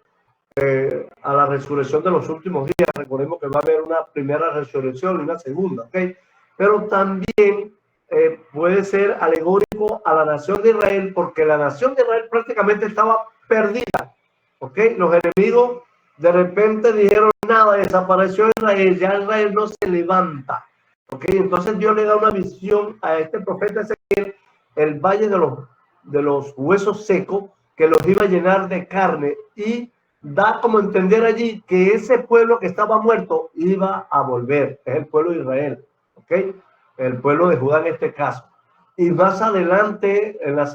a la resurrección de los últimos días. Recordemos que va a haber una primera resurrección y una segunda, ¿ok? Pero también puede ser alegórico a la nación de Israel, porque la nación de Israel prácticamente estaba perdida, ¿ok? Los enemigos de repente dijeron nada, desapareció Israel, ya Israel no se levanta, ¿ok? Entonces Dios le da una visión a este profeta Ezequiel, el valle de los huesos secos, que los iba a llenar de carne, y da como entender allí que ese pueblo que estaba muerto iba a volver, es el pueblo de Israel, ¿ok? El pueblo de Judá en este caso. Y más adelante, en el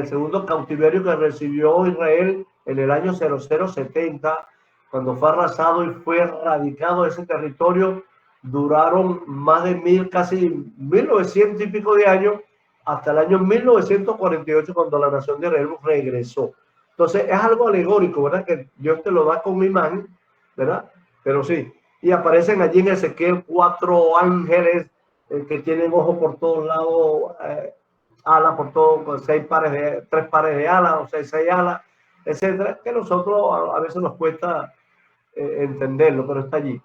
segundo cautiverio que recibió Israel en el año 0070, cuando fue arrasado y fue erradicado de ese territorio, duraron más de casi 1900 y pico de años, hasta el año 1948, cuando la nación de Israel regresó. Entonces, es algo alegórico, ¿verdad? Que Dios te lo da con una imagen, ¿verdad? Pero sí, y aparecen allí en Ezequiel 4 ángeles que tienen ojos por todos lados, alas por todos, con 3 pares de alas, o 6 alas, etcétera, que nosotros a veces nos cuesta entenderlo, pero está allí.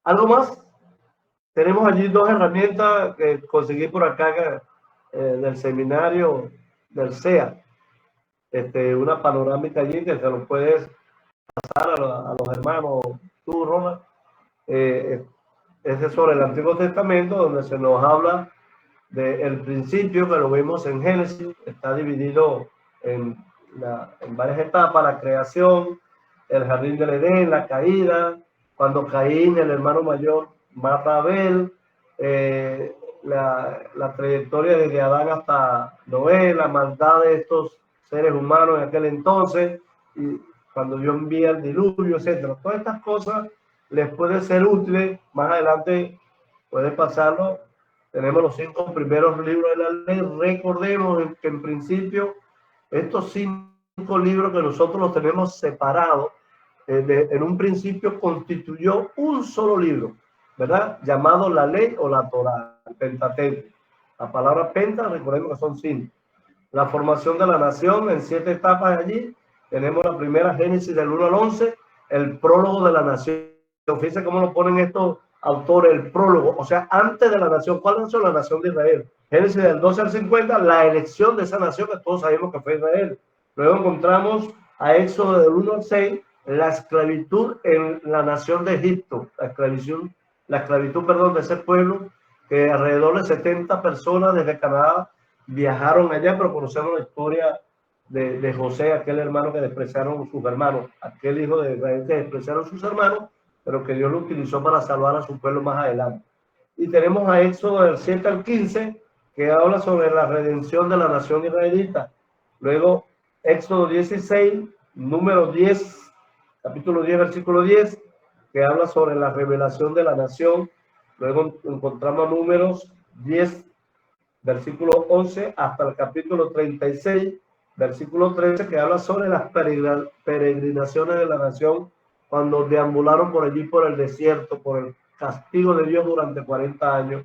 ¿Algo más? Tenemos allí 2 herramientas que conseguí por acá del seminario del CEA. Una panorámica allí que se lo puedes pasar a los hermanos, tú, Roma. Es sobre el Antiguo Testamento, donde se nos habla del principio, que lo vemos en Génesis. Está dividido en varias etapas: la creación, el jardín del Edén, la caída, cuando Caín, el hermano mayor, mata a Abel, la trayectoria desde Adán hasta Noé, la maldad de estos seres humanos en aquel entonces, y cuando Dios envía el diluvio, etcétera. Todas estas cosas les puede ser útiles. Más adelante puede pasarlo. Tenemos los 5 primeros libros de la ley. Recordemos que en principio estos 5 libros que nosotros los tenemos separados, en un principio constituyó un solo libro, ¿verdad? Llamado la ley o la Torá, el Pentateuco. La palabra penta, recordemos que son 5. La formación de la nación en 7 etapas allí. Tenemos la primera, Génesis del 1 al 11, el prólogo de la nación. Fíjense cómo lo ponen estos autores, el prólogo, o sea, antes de la nación. ¿Cuál nación? La nación de Israel. Génesis del 12 al 50, la elección de esa nación que todos sabemos que fue Israel. Luego encontramos a Éxodo del 1 al 6, la esclavitud en la nación de Egipto, la esclavitud, perdón, de ese pueblo, que alrededor de 70 personas desde Canadá viajaron allá, pero conocemos la historia de José, aquel hermano que despreciaron sus hermanos, aquel hijo de Israel que despreciaron sus hermanos, pero que Dios lo utilizó para salvar a su pueblo más adelante. Y tenemos a Éxodo del 7 al 15, que habla sobre la redención de la nación israelita. Luego, Éxodo 16, número 10, capítulo 10, versículo 10, que habla sobre la revelación de la nación. Luego encontramos Números 10, versículo 11, hasta el capítulo 36, versículo 13, que habla sobre las peregrinaciones de la nación cuando deambularon por allí, por el desierto, por el castigo de Dios durante 40 años.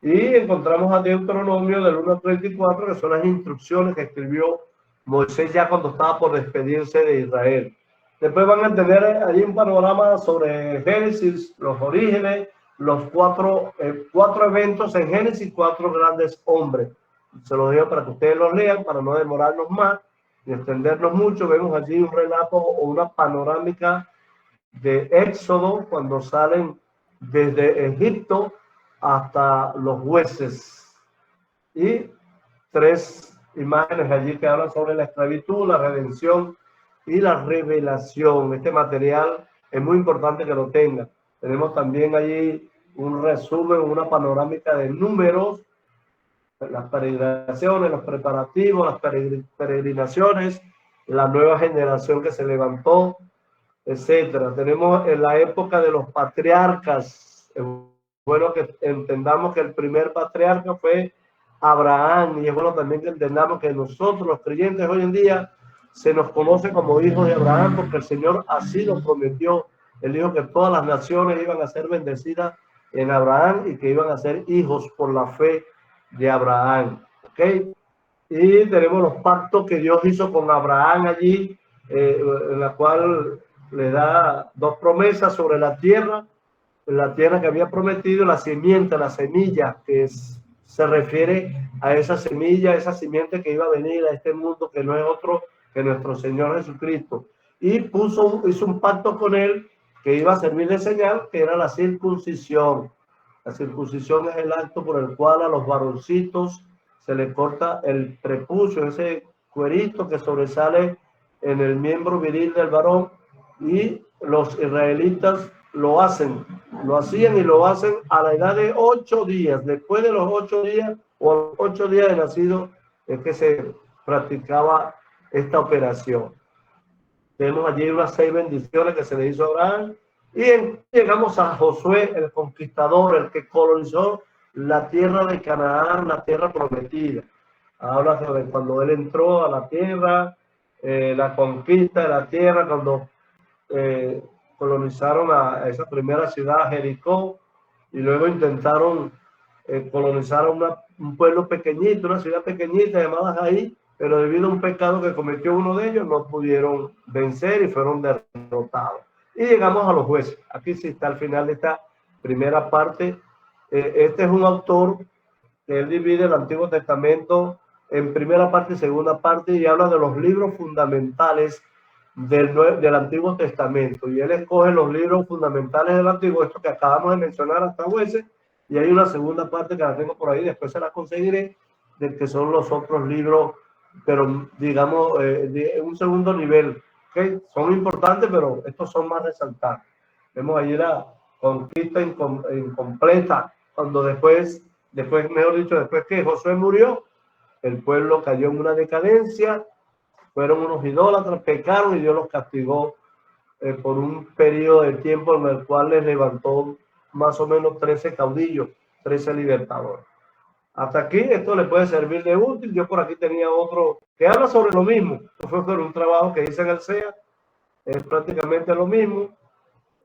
Y encontramos a Deuteronomio del 1 al 34, que son las instrucciones que escribió Moisés ya cuando estaba por despedirse de Israel. Después van a tener allí un panorama sobre Génesis, los orígenes, los cuatro eventos en Génesis, 4 grandes hombres. Se los dejo para que ustedes los lean, para no demorarnos más y extendernos mucho. Vemos allí un relato o una panorámica de Éxodo, cuando salen desde Egipto hasta los jueces, y 3 imágenes allí que hablan sobre la esclavitud, la redención y la revelación. Este material es muy importante que lo tengan. Tenemos también allí un resumen, una panorámica de números, las peregrinaciones, los preparativos, las peregrinaciones, la nueva generación que se levantó, etcétera. Tenemos en la época de los patriarcas. Es bueno que entendamos que el primer patriarca fue Abraham, y es bueno también que entendamos que nosotros los creyentes hoy en día se nos conoce como hijos de Abraham, porque el Señor así lo prometió. Él dijo que todas las naciones iban a ser bendecidas en Abraham y que iban a ser hijos por la fe de Abraham. ¿Ok? Y tenemos los pactos que Dios hizo con Abraham allí, en la cual le da 2 promesas sobre la tierra que había prometido, la simiente, la semilla, se refiere a esa semilla, esa simiente que iba a venir a este mundo, que no es otro que nuestro Señor Jesucristo. Y hizo un pacto con él que iba a servir de señal, que era la circuncisión. La circuncisión es el acto por el cual a los varoncitos se le corta el prepucio, ese cuerito que sobresale en el miembro viril del varón, y los israelitas lo hacían y lo hacen a la edad de 8 días. Después de los 8 días o a los 8 días de nacido es que se practicaba esta operación. Tenemos allí unas 6 bendiciones que se le hizo a Abraham. Y llegamos a Josué, el conquistador, el que colonizó la tierra de Canaán, la tierra prometida. Habla sobre cuando él entró a la tierra, la conquista de la tierra, cuando colonizaron a esa primera ciudad, Jericó, y luego intentaron colonizar un pueblo pequeñito, una ciudad pequeñita llamada Jaí, pero debido a un pecado que cometió uno de ellos, no pudieron vencer y fueron derrotados. Y llegamos a los jueces. Aquí sí está al final de esta primera parte. Este es un autor que él divide el Antiguo Testamento en primera parte y segunda parte, y habla de los libros fundamentales del Antiguo Testamento. Y él escoge los libros fundamentales del Antiguo, esto que acabamos de mencionar hasta jueces, y hay una segunda parte que la tengo por ahí, después se la conseguiré, de que son los otros libros, pero digamos, de un segundo nivel. ¿Okay? Son importantes, pero estos son más resaltantes. Vemos allí la conquista incompleta, cuando después, mejor dicho, después que Josué murió, el pueblo cayó en una decadencia, fueron unos idólatras, pecaron y Dios los castigó por un periodo de tiempo en el cual les levantó más o menos 13 caudillos, 13 libertadores. Hasta aquí esto le puede servir de útil. Yo por aquí tenía otro que habla sobre lo mismo. Fue por un trabajo que hice en el CEA, es prácticamente lo mismo,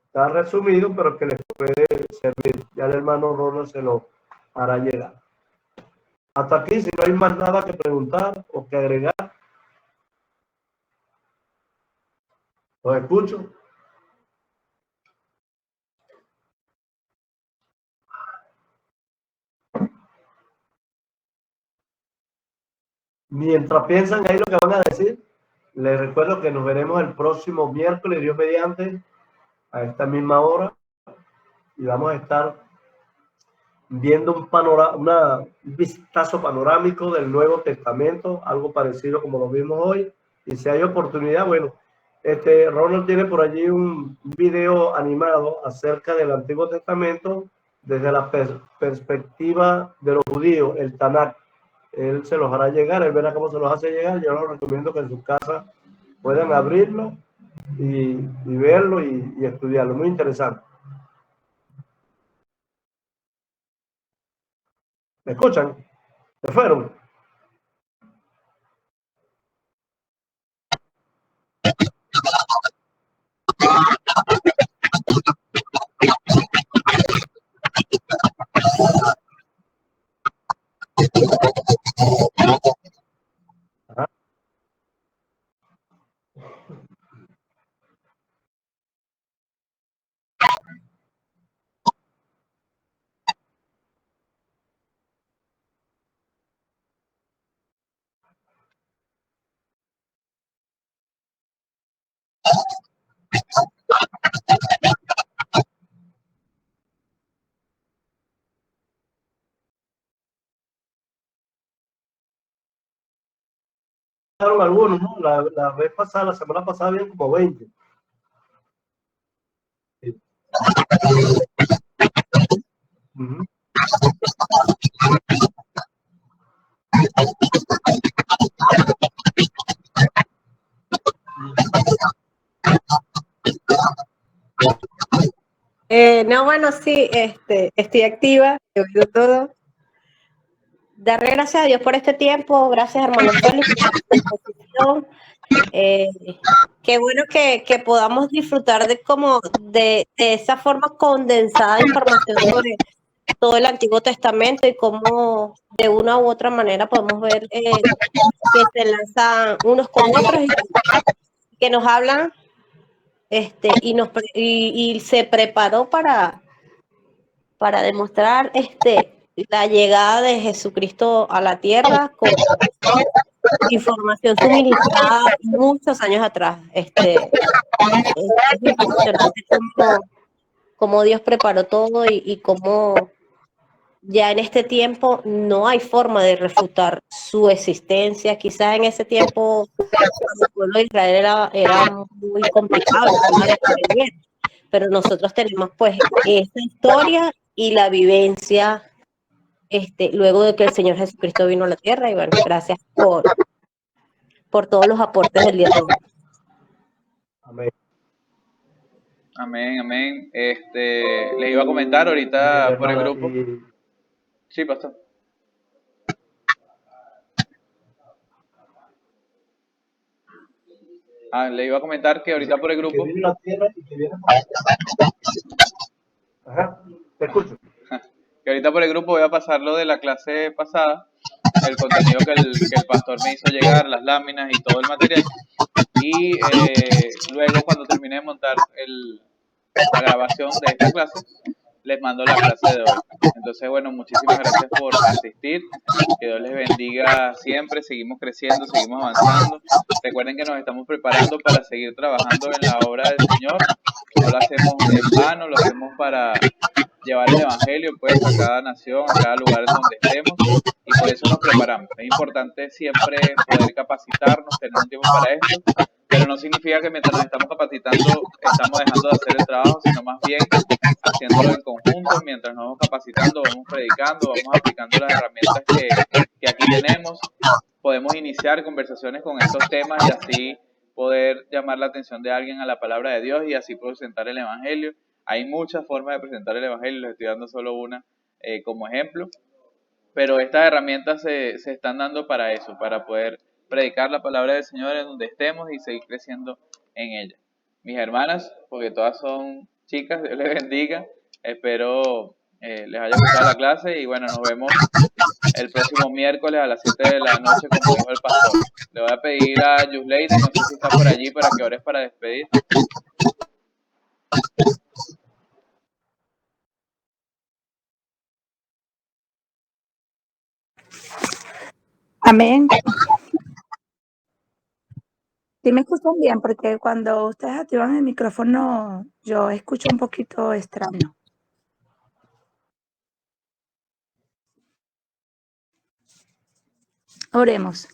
está resumido, pero que les puede servir. Ya el hermano Ronald se lo hará llegar. Hasta aquí, si no hay más nada que preguntar o que agregar. Los escucho. Mientras piensan ahí lo que van a decir. Les recuerdo que nos veremos el próximo miércoles, Dios mediante, a esta misma hora, y vamos a estar viendo un vistazo panorámico del Nuevo Testamento, algo parecido como lo vimos hoy. Y si hay oportunidad, bueno, Ronald tiene por allí un video animado acerca del Antiguo Testamento desde la perspectiva de los judíos, el Tanakh. Él se los hará llegar, él verá cómo se los hace llegar. Yo les recomiendo que en su casa puedan abrirlo y verlo y estudiarlo. Muy interesante. ¿Me escuchan? ¿Se fueron? Ajá. Algunos, ¿no? La vez pasada, la semana pasada, habían como 20. Sí. Uh-huh. No, bueno, sí, estoy activa, he oído todo. Darle gracias a Dios por este tiempo, gracias hermano Félix por su exposición. Qué bueno que podamos disfrutar de esa forma condensada de información sobre todo el Antiguo Testamento y cómo de una u otra manera podemos ver que se enlazan unos con otros y que nos hablan y se preparó para demostrar la llegada de Jesucristo a la tierra con información suministrada muchos años atrás. Es impresionante cómo Dios preparó todo y cómo ya en este tiempo no hay forma de refutar su existencia. Quizás en ese tiempo el pueblo de Israel era muy complicado el tema de creer, pero nosotros tenemos pues esa historia y la vivencia luego de que el Señor Jesucristo vino a la tierra. Y bueno, gracias por todos los aportes del día de hoy. Amén. Amén, amén. Les iba a comentar Bien, ahorita por el hermana. grupo. Sí, pastor. Le iba a comentar que ahorita por el grupo. Que viene la tierra y que viene. Ajá, te escucho. Que ahorita por el grupo voy a pasar lo de la clase pasada, el contenido que el pastor me hizo llegar, las láminas y todo el material. Y luego cuando termine de montar la grabación de esta clase, les mando la clase de hoy. Entonces, bueno, muchísimas gracias por asistir. Que Dios les bendiga siempre. Seguimos creciendo, seguimos avanzando. Recuerden que nos estamos preparando para seguir trabajando en la obra del Señor. No lo hacemos en vano, lo hacemos para llevar el Evangelio pues a cada nación, a cada lugar en donde estemos, y por eso nos preparamos. Es importante siempre poder capacitarnos, tener un tiempo para esto, pero no significa que mientras nos estamos capacitando estamos dejando de hacer el trabajo, sino más bien haciéndolo en conjunto. Mientras nos vamos capacitando, vamos predicando, vamos aplicando las herramientas que aquí tenemos, podemos iniciar conversaciones con estos temas y así poder llamar la atención de alguien a la palabra de Dios y así presentar el Evangelio. Hay muchas formas de presentar el Evangelio, les estoy dando solo una como ejemplo, pero estas herramientas se están dando para eso, para poder predicar la palabra del Señor en donde estemos y seguir creciendo en ella. Mis hermanas, porque todas son chicas, Dios les bendiga, espero les haya gustado la clase y bueno, nos vemos el próximo miércoles a las 7 de la noche como dijo el pastor. Le voy a pedir a Yusleide, no sé si está por allí para que ores para despedir. Amén. Sí me escuchan bien, porque cuando ustedes activan el micrófono, yo escucho un poquito extraño. Oremos.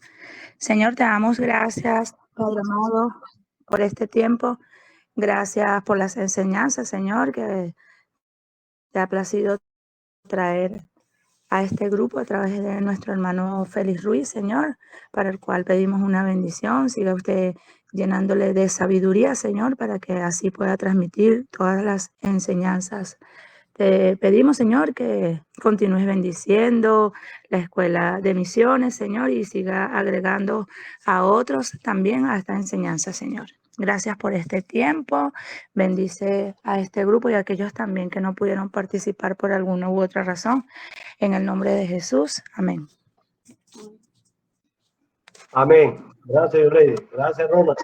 Señor, te damos gracias, Padre amado, por este tiempo. Gracias por las enseñanzas, Señor, que te ha placido traer a este grupo a través de nuestro hermano Félix Ruiz, Señor, para el cual pedimos una bendición. Siga usted llenándole de sabiduría, Señor, para que así pueda transmitir todas las enseñanzas. Te pedimos, Señor, que continúes bendiciendo la escuela de misiones, Señor, y siga agregando a otros también a esta enseñanza, Señor. Gracias por este tiempo. Bendice a este grupo y a aquellos también que no pudieron participar por alguna u otra razón. En el nombre de Jesús. Amén. Amén. Gracias, Rey. Gracias, Ronald.